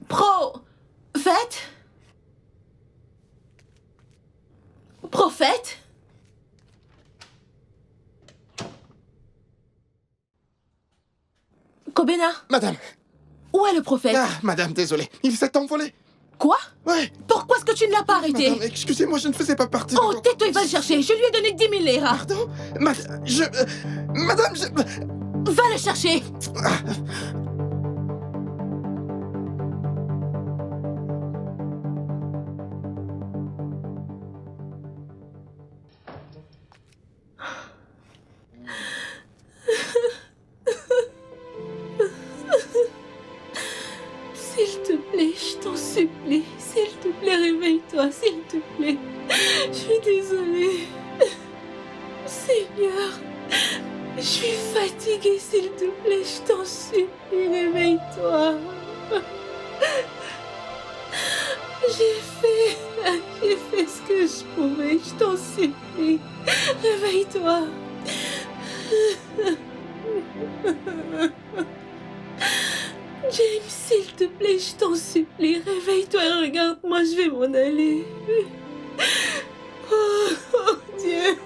Prophète? Prophète? Kobena? Madame! Où est le prophète? Ah, madame, désolé, il s'est envolé! Quoi? Ouais! Pourquoi est-ce que tu ne l'as pas arrêté? Madame, excusez-moi, je ne faisais pas partie de Oh, votre... tais-toi, il va le chercher. Je lui ai donné 10 000 naira. Pardon? Madame, je... Va le chercher. S'il te plaît, je t'en supplie. S'il te plaît, réveille-toi, s'il te plaît. Je suis désolée. Seigneur, je suis fatiguée, s'il te plaît, je t'en supplie, réveille-toi. J'ai fait ce que je pouvais, je t'en supplie. Réveille-toi. James, s'il te plaît, je t'en supplie, réveille-toi et regarde-moi, je vais m'en aller. Oh Dieu.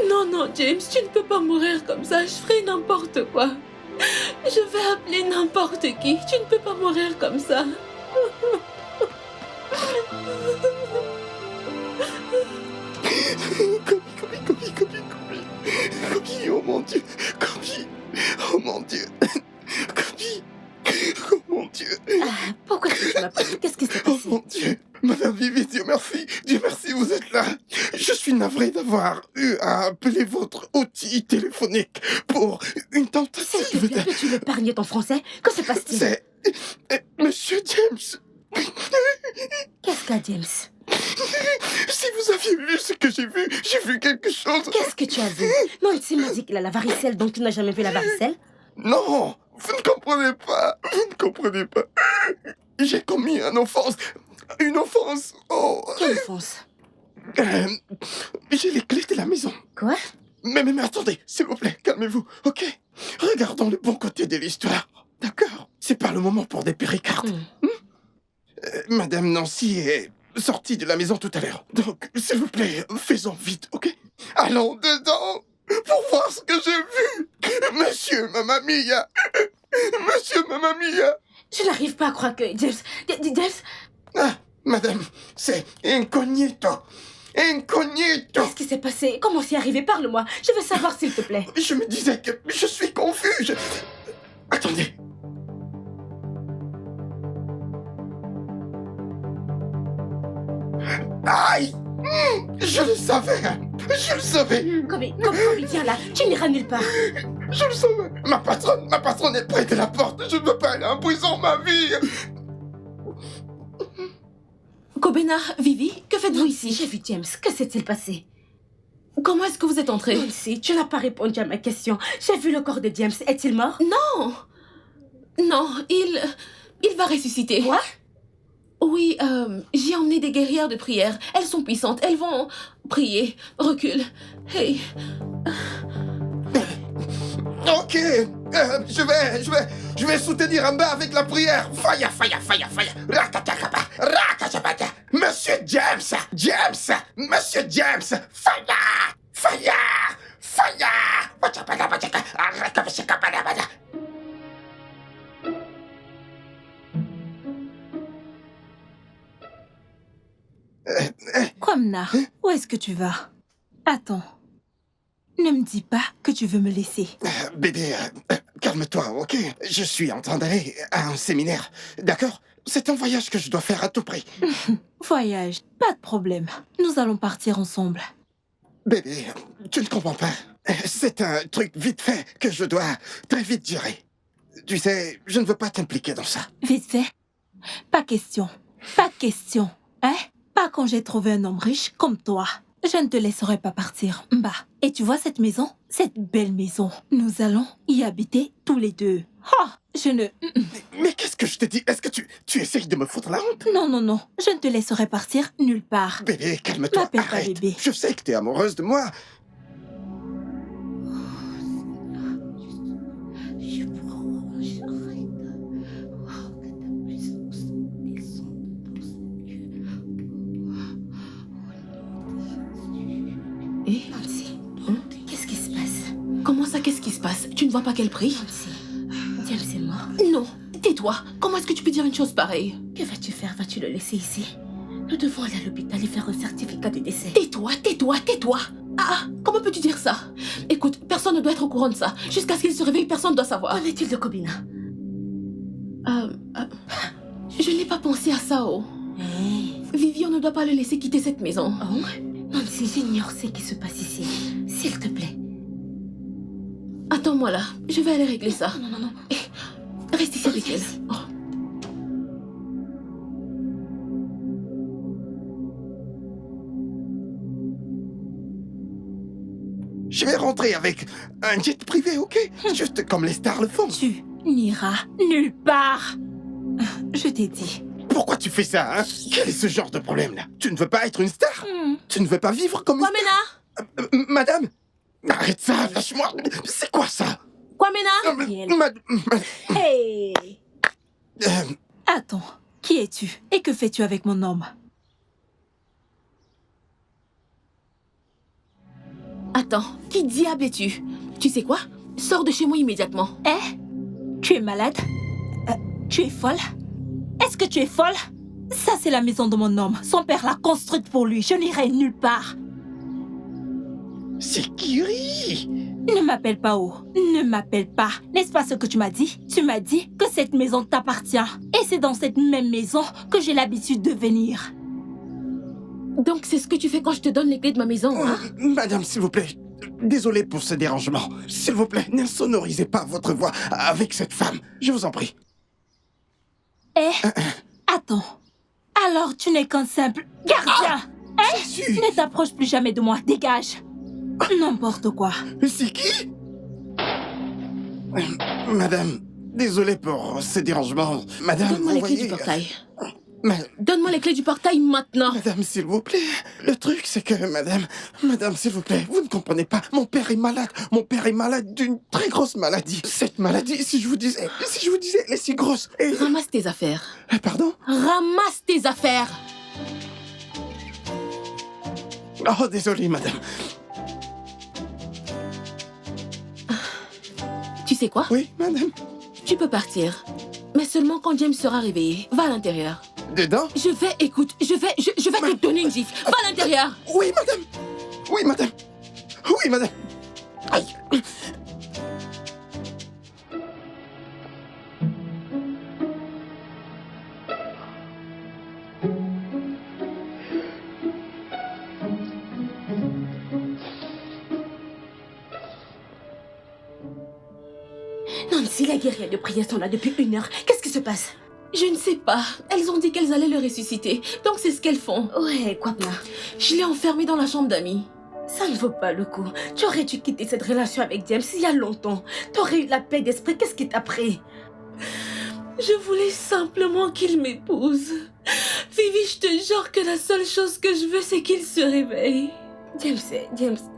Non, James, tu ne peux pas mourir comme ça, je ferai n'importe quoi. Je vais appeler n'importe qui, tu ne peux pas mourir comme ça. Kobi, oh mon Dieu, Kobi, oh mon Dieu, Kobi, oh mon Dieu. Pourquoi tu m'appelles? Qu'est-ce qui s'est Oh passé? mon Dieu, Madame Vivi, Dieu merci, vous êtes là. Je suis navré d'avoir eu à appeler votre outil téléphonique pour une tentative S'il te plaît, peux-tu l'épargner ton français? Que se passe-t-il? C'est... Monsieur James. Qu'est-ce qu'a James? Si vous aviez vu ce que j'ai vu quelque chose. Qu'est-ce que tu as vu? Nancy m'a dit qu'il a la varicelle, donc tu n'as jamais vu la varicelle? Non, vous ne comprenez pas. Vous ne comprenez pas. J'ai commis une offense. Une offense. Oh. Quelle offense? J'ai les clés de la maison. Quoi? Mais attendez, s'il vous plaît, calmez-vous, ok? Regardons le bon côté de l'histoire, d'accord? C'est pas le moment pour des péricardes. Madame Nancy est sortie de la maison tout à l'heure. Donc, s'il vous plaît, faisons vite, ok? Allons dedans pour voir ce que j'ai vu. Monsieur Mamma Mia. Monsieur Mamma Mia. Je n'arrive pas à croire que James... Ah, madame, c'est incognito. Incognito. Qu'est-ce qui s'est passé? Comment c'est arrivé? Parle-moi. Je veux savoir, s'il te plaît. Je me disais que je suis confus. Attendez. Aïe! Je le savais! Je le savais! Kobe, viens là. Tu n'iras nulle part. Je le savais! Ma patronne est près de la porte. Je ne veux pas aller en prison, ma vie! Kobena, Vivi, que faites-vous ici? J'ai vu James. Que s'est-il passé? Comment est-ce que vous êtes entrée? Nancy, tu n'as pas répondu à ma question. J'ai vu le corps de James. Est-il mort? Non! Non, il va ressusciter. Quoi? Oui, j'ai emmené des guerrières de prière. Elles sont puissantes. Elles vont prier. Recule. Hey. Ok, je vais soutenir en bas avec la prière. Faya, faya, faya, faya. Rakatakaba, rakajabada. Monsieur James, Monsieur James, faya, faya, faya. Wachapada, wachaka, rakabashakabada. Kwamna, où est-ce que tu vas? Attends. Ne me dis pas que tu veux me laisser. Bébé, calme-toi, ok? Je suis en train d'aller à un séminaire, d'accord? C'est un voyage que je dois faire à tout prix. Voyage, pas de problème. Nous allons partir ensemble. Bébé, tu ne comprends pas. C'est un truc vite fait que je dois très vite gérer. Tu sais, je ne veux pas t'impliquer dans ça. Vite fait? Pas question. Pas question. Hein? Pas quand j'ai trouvé un homme riche comme toi. Je ne te laisserai pas partir, Mba. Et tu vois cette maison? Cette belle maison. Nous allons y habiter tous les deux. Oh, je ne... Mais qu'est-ce que je te dis? Est-ce que tu essayes de me foutre la honte? Non, non, non. Je ne te laisserai partir nulle part. Bébé, calme-toi, M'appelle pas arrête. bébé. Je sais que t'es amoureuse de moi. Et Nancy, qu'est-ce qui se passe? comment ça, qu'est-ce qui se passe? Tu ne vois pas qu'elle prie? Nancy, James est mort. Non, tais-toi. Comment est-ce que tu peux dire une chose pareille? Que vas-tu faire? Vas-tu le laisser ici? Nous devons aller à l'hôpital et faire un certificat de décès. Tais-toi, tais-toi, tais-toi. Ah, comment peux-tu dire ça? Écoute, personne ne doit être au courant de ça. Jusqu'à ce qu'il se réveille, personne ne doit savoir. Qu'en est-il de Kobina? Je n'ai pas pensé à ça, oh. Vivi, on ne doit pas le laisser quitter cette maison. Oh? Nancy, j'ignore ce qui se passe ici. S'il te plaît. Attends-moi là, je vais aller régler ça. Non. Reste ici avec elle. Oh. Je vais rentrer avec un jet privé, ok? Juste comme les stars le font. Tu n'iras nulle part. Je t'ai dit. Pourquoi tu fais ça, hein? Quel est ce genre de problème-là? Tu ne veux pas être une star? Tu ne veux pas vivre comme une Kwamena! star? Madame? Arrête ça, lâche-moi. C'est quoi ça? Kwamena! Hey! Attends, qui es-tu? Et que fais-tu avec mon homme? Attends, qui diable es-tu? Tu sais quoi? Sors de chez moi immédiatement. Tu es malade? Tu es folle? Est-ce que tu es folle? Ça, c'est la maison de mon homme. Son père l'a construite pour lui. Je n'irai nulle part. C'est Kiri! Ne m'appelle pas haut. Ne m'appelle pas. N'est-ce pas ce que tu m'as dit? Tu m'as dit que cette maison t'appartient. Et c'est dans cette même maison que j'ai l'habitude de venir. Donc c'est ce que tu fais quand je te donne les clés de ma maison, hein? Madame, s'il vous plaît. Désolé pour ce dérangement. S'il vous plaît, n'insonorisez pas votre voix avec cette femme. Je vous en prie. Attends. Alors tu n'es qu'un simple gardien. Jésus! Ne t'approche plus jamais de moi, dégage. N'importe quoi. C'est qui? Madame, désolé pour ces dérangements. Madame, Donne-moi vous les clés voyez... du portail. Mais, Donne-moi les clés du portail maintenant. madame, s'il vous plaît. Le truc, c'est que, madame, s'il vous plaît, vous ne comprenez pas. Mon père est malade. Mon père est malade d'une très grosse maladie. Cette maladie, si je vous disais, elle est si grosse. Et... Ramasse tes affaires. Pardon? Ramasse tes affaires. Oh, désolé, madame. Tu sais quoi? Oui, madame. Tu peux partir. Mais seulement quand James sera réveillé. Va à l'intérieur. Dedans? Je vais te donner une gifle. Va à l'intérieur. Oui, madame. Oui, madame. Oui, madame. Aïe. Nancy, la guerrière de prière sont là depuis 1 heure. Qu'est-ce qui se passe? Je ne sais pas. Elles ont dit qu'elles allaient le ressusciter. Donc c'est ce qu'elles font. Ouais, quoi bien. Je l'ai enfermé dans la chambre d'amis. Ça ne vaut pas le coup. Tu aurais dû quitter cette relation avec James il y a longtemps. T'aurais eu la paix d'esprit. Qu'est-ce qui t'a pris? Je voulais simplement qu'il m'épouse. Vivi, je te jure que la seule chose que je veux, c'est qu'il se réveille. James.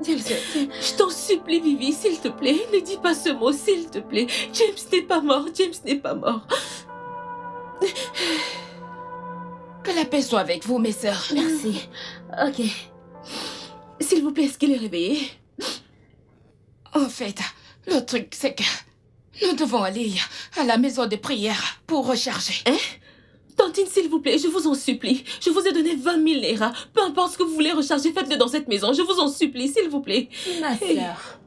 Je t'en supplie, Vivi, s'il te plaît. Ne dis pas ce mot, s'il te plaît. James n'est pas mort. James n'est pas mort. Que la paix soit avec vous, mes sœurs. Merci. Ok. S'il vous plaît, est-ce qu'il est réveillé? En fait, le truc, c'est que nous devons aller à la maison de prière pour recharger. Hein? Tantine, s'il vous plaît, je vous en supplie. Je vous ai donné 20 000 Naira. Peu importe ce que vous voulez recharger, faites-le dans cette maison. Je vous en supplie, s'il vous plaît. Ma sœur,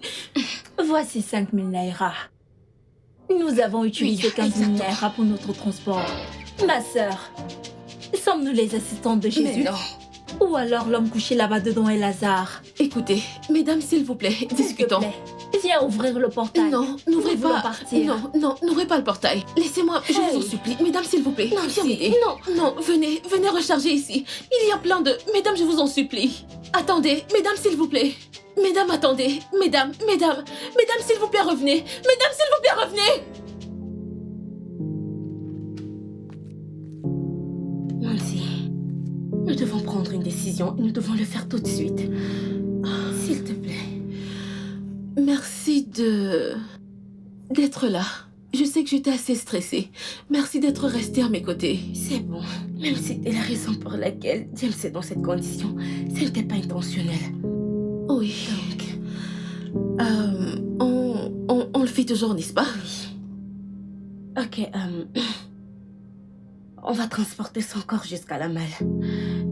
voici 5 000 Naira. Nous avons utilisé 15 000 Naira pour notre transport. Ma sœur, sommes-nous les assistantes de Jésus? Mais non. Ou alors l'homme couché là-bas dedans est Lazare? Écoutez, mesdames, s'il vous plaît, discutons. S'il te plaît, viens ouvrir le portail. Non, n'ouvrez Nous voulons pas. partir. Non, n'ouvrez pas le portail. Laissez-moi, je vous en supplie. Mesdames, s'il vous plaît. Non, viens si, m'aider. Non, venez recharger ici. Il y a plein de... Mesdames, je vous en supplie. Attendez, mesdames, s'il vous plaît. Mesdames, attendez. Mesdames, s'il vous plaît, revenez. Mesdames, s'il vous plaît, revenez. Nancy, nous devons prendre une décision et nous devons le faire tout de suite. S'il te plaît. Merci d'être là. Je sais que j'étais assez stressée. Merci d'être resté à mes côtés. C'est bon. Même si c'était la raison pour laquelle James est dans cette condition, ce n'était pas intentionnel. Oui. Donc, on le fait toujours, n'est-ce pas? oui. Ok, on va transporter son corps jusqu'à la malle.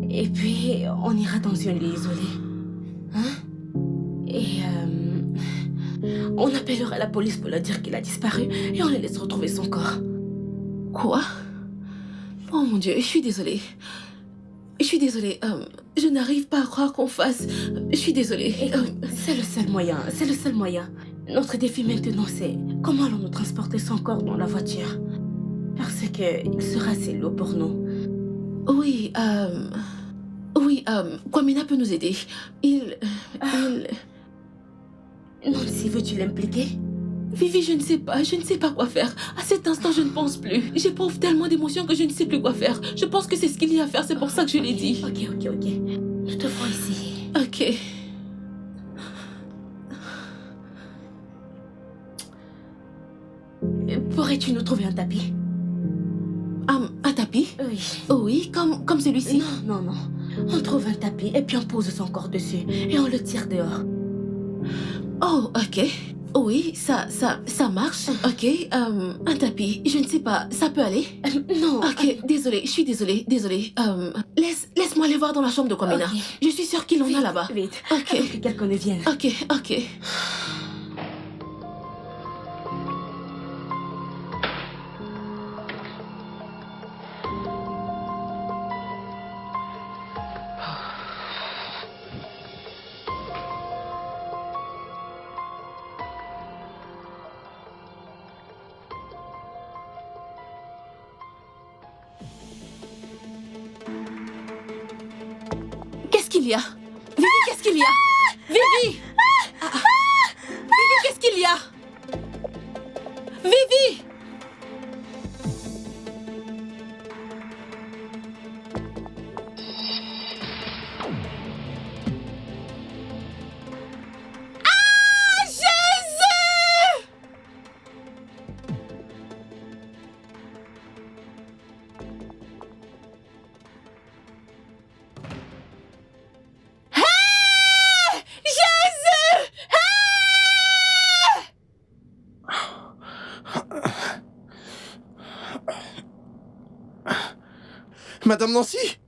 Et puis, on ira dans un lieu isolé. Hein? Et on appellera la police pour leur dire qu'il a disparu et on les laisse retrouver son corps. Quoi? Oh mon Dieu, je suis désolée. Je n'arrive pas à croire qu'on fasse... Je suis désolée. Écoute, c'est le seul moyen. Notre défi maintenant, c'est comment allons-nous transporter son corps dans la voiture? Parce que il sera assez lourd pour nous. Oui, Kwamina peut nous aider. Nancy, veux-tu l'impliquer? Vivi, je ne sais pas quoi faire. À cet instant, je ne pense plus. J'éprouve tellement d'émotions que je ne sais plus quoi faire. Je pense que c'est ce qu'il y a à faire, c'est pour ça que je l'ai dit. Ok. Nous devons essayer. Ok. Pourrais-tu nous trouver un tapis? Un tapis? Oui. Oh oui, comme celui-ci? Non. On trouve un tapis et puis on pose son corps dessus et on le tire dehors. Oh, ok. Oui, ça marche. Ok, un tapis, je ne sais pas, ça peut aller? Non. Ok, désolée, je suis désolée. Laisse-moi aller voir dans la chambre de Kwamina. Ok. Je suis sûre qu'il en a là-bas. Vite. Ok. Avant que quelqu'un ne vienne. Ok. Qu'est-ce qu'il y a? Vivi, qu'est-ce qu'il y a? Vivi! Vivi, qu'est-ce qu'il y a? Vivi! Madame Nancy?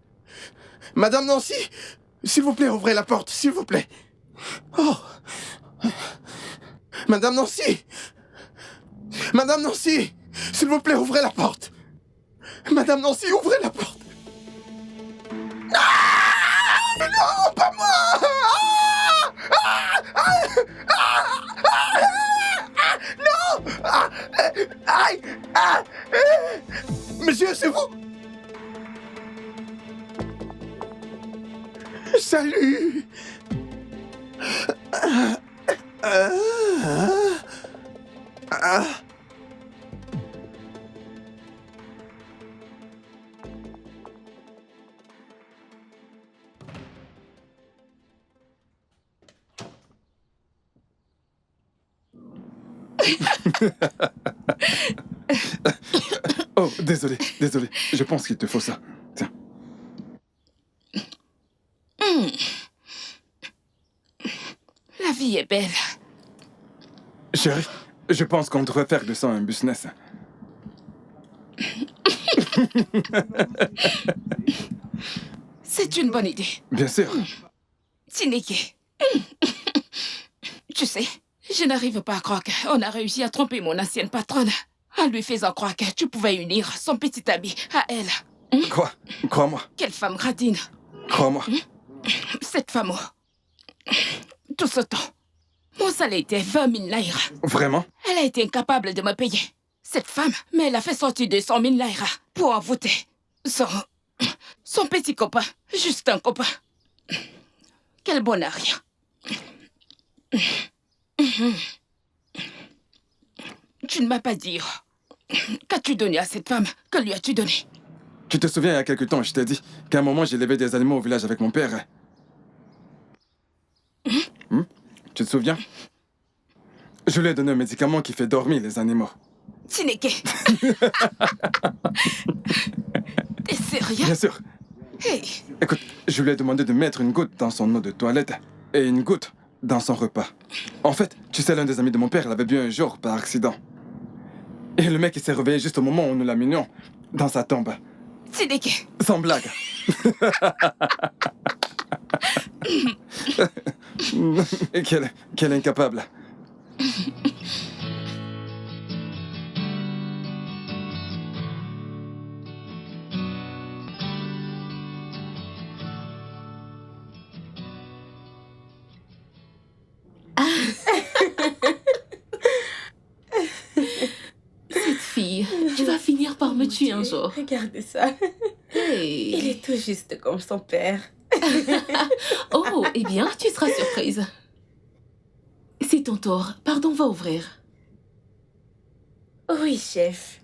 Madame Nancy? S'il vous plaît, ouvrez la porte, s'il vous plaît. Oh! Madame Nancy? Madame Nancy? S'il vous plaît, ouvrez la porte. Madame Nancy, ouvrez la porte. Ah! Non, pas moi! Non! Aïe! Monsieur, c'est vous? Salut! Oh, désolé. Je pense qu'il te faut ça. Tiens. La vie est belle. Chérie, je pense qu'on devrait faire de ça un business. C'est une bonne idée. Bien sûr. Tineke. Tu sais, je n'arrive pas à croire qu'on a réussi à tromper mon ancienne patronne en lui faisant croire que tu pouvais unir son petit ami à elle. Crois-moi. Quelle femme gradine. Crois-moi. Cette femme, tout ce temps, mon salaire était 20 000 naira. Vraiment? Elle a été incapable de me payer. Cette femme, mais elle a fait sortir 200 000 naira pour envoûter son petit copain. Juste un copain. Quel bonheur. Tu ne m'as pas dit. Qu'as-tu donné à cette femme? Que lui as-tu donné? Tu te souviens, il y a quelque temps, je t'ai dit qu'à un moment, j'ai élevé des animaux au village avec mon père. Tu te souviens? Je lui ai donné un médicament qui fait dormir les animaux. Tineke. T'es sérieux? Bien sûr. Hey. Écoute, je lui ai demandé de mettre une goutte dans son eau de toilette et une goutte dans son repas. En fait, tu sais, l'un des amis de mon père l'avait bu un jour par accident. Et le mec, il s'est réveillé juste au moment où nous l'amenions dans sa tombe. Tineke. Sans blague. Et quelle incapable. Cette fille, tu vas finir par me tuer un jour. Regardez ça. Hey. Il est tout juste comme son père. Oh, eh bien, tu seras surprise. C'est ton tour. Pardon, va ouvrir. Oui, chef.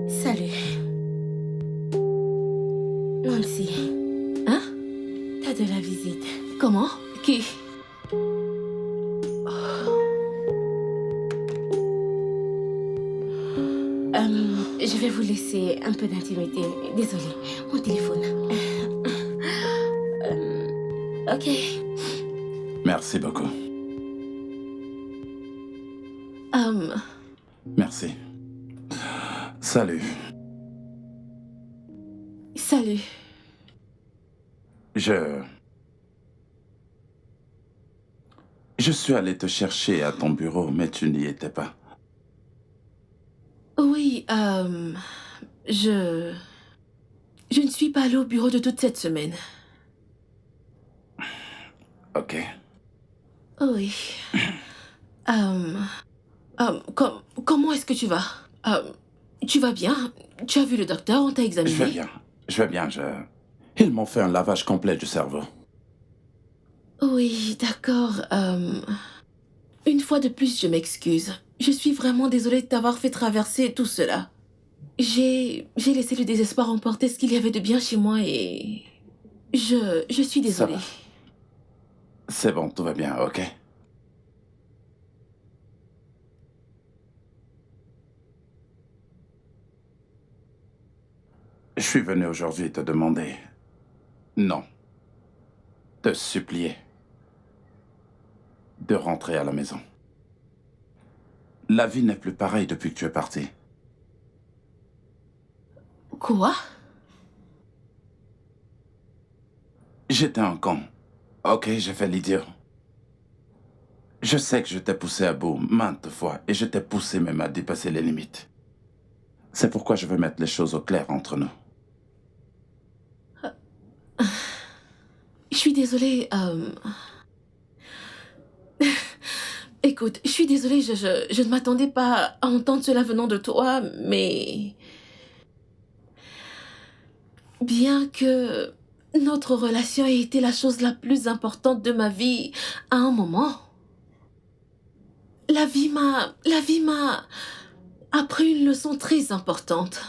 Salut. Nancy. Hein? T'as de la visite. Comment? Qui? Je vais vous laisser un peu d'intimité. Désolée, mon téléphone. Ok. Merci beaucoup. Merci. Salut. Salut. Je suis allé te chercher à ton bureau, mais tu n'y étais pas. Oui, je ne suis pas allée au bureau de toute cette semaine. Ok. Oui. Comment est-ce que tu vas? Tu vas bien? Tu as vu le docteur? On t'a examiné? Je vais bien. Je vais bien. Ils m'ont fait un lavage complet du cerveau. Oui, d'accord. Une fois de plus, je m'excuse. Je suis vraiment désolée de t'avoir fait traverser tout cela. J'ai laissé le désespoir emporter ce qu'il y avait de bien chez moi et... Je suis désolée. C'est bon, tout va bien, ok? Je suis venu aujourd'hui te demander... Non. Te supplier. De rentrer à la maison. La vie n'est plus pareille depuis que tu es parti. Quoi? J'étais un con. Ok, j'ai fait l'idiot. Je sais que je t'ai poussé à bout maintes fois et je t'ai poussé même à dépasser les limites. C'est pourquoi je veux mettre les choses au clair entre nous. Je suis désolée. Écoute, je suis désolée, je ne m'attendais pas à entendre cela venant de toi, mais... Bien que notre relation ait été la chose la plus importante de ma vie à un moment, la vie m'a appris une leçon très importante.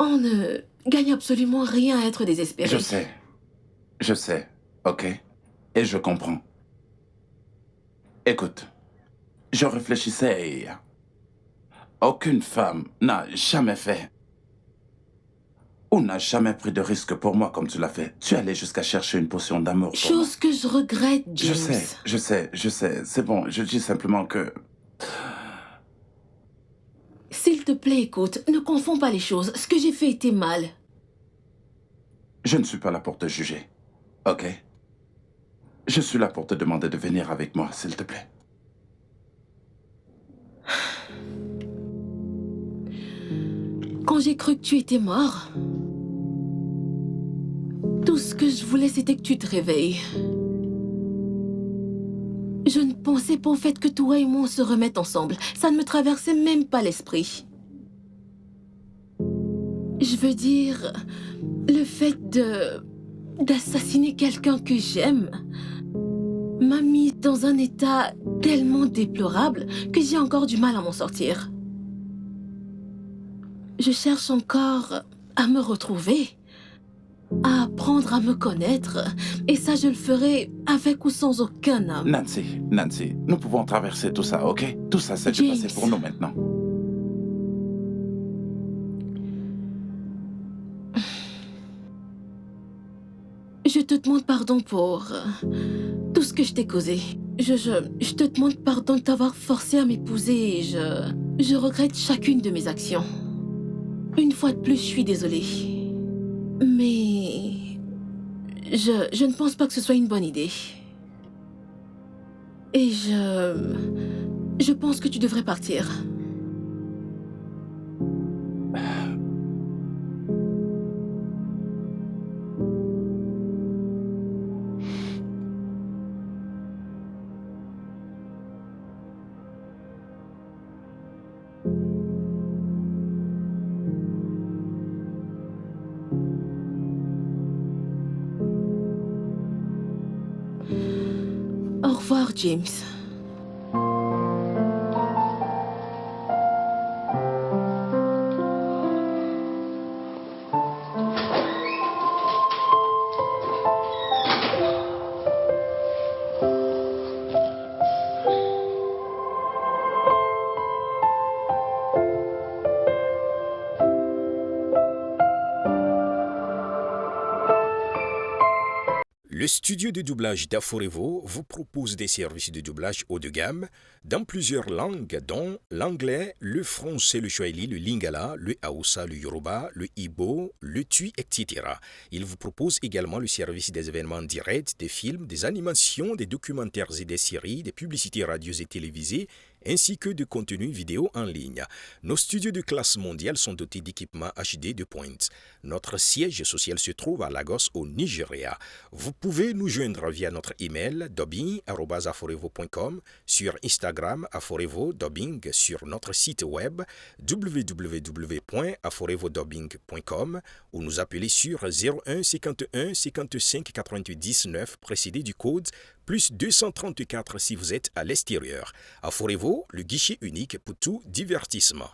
On ne gagne absolument rien à être désespéré. Je sais, ok? Et je comprends. Écoute, je réfléchissais et... Aucune femme n'a jamais fait... ou n'a jamais pris de risque pour moi comme tu l'as fait. Tu es allé jusqu'à chercher une potion d'amour pour moi. Chose que je regrette, James. Je sais. C'est bon, je dis simplement que... S'il te plaît, écoute, ne confonds pas les choses. Ce que j'ai fait était mal. Je ne suis pas là pour te juger, ok? Je suis là pour te demander de venir avec moi, s'il te plaît. Quand j'ai cru que tu étais mort, tout ce que je voulais, c'était que tu te réveilles. Je ne pensais pas au fait que toi et moi, on se remette ensemble. Ça ne me traversait même pas l'esprit. Je veux dire, le fait d'assassiner quelqu'un que j'aime m'a mise dans un état tellement déplorable que j'ai encore du mal à m'en sortir. Je cherche encore à me retrouver, à apprendre à me connaître, et ça je le ferai avec ou sans aucun homme. Nancy, nous pouvons traverser tout ça, ok? Tout ça, c'est dépassé pour nous maintenant. Je te demande pardon pour tout ce que je t'ai causé. Je te demande pardon de t'avoir forcé à m'épouser et je regrette chacune de mes actions. Une fois de plus, je suis désolée. Mais je ne pense pas que ce soit une bonne idée. Et je pense que tu devrais partir. Au revoir, James. Le studio de doublage d'Aforevo vous propose des services de doublage haut de gamme dans plusieurs langues, dont l'anglais, le français, le swahili, le lingala, le hausa, le yoruba, le igbo, le tui, etc. Il vous propose également le service des événements directs, des films, des animations, des documentaires et des séries, des publicités radios et télévisées, ainsi que de contenus vidéo en ligne. Nos studios de classe mondiale sont dotés d'équipements HD de pointe. Notre siège social se trouve à Lagos au Nigeria. Vous pouvez nous joindre via notre email dubbing@aforevo.com, sur Instagram aforevo-dubbing, sur notre site web www.aforevodubbing.com ou nous appeler sur 01 51 55 88 19 précédé du code plus 234 si vous êtes à l'extérieur. Aforevo, le guichet unique pour tout divertissement.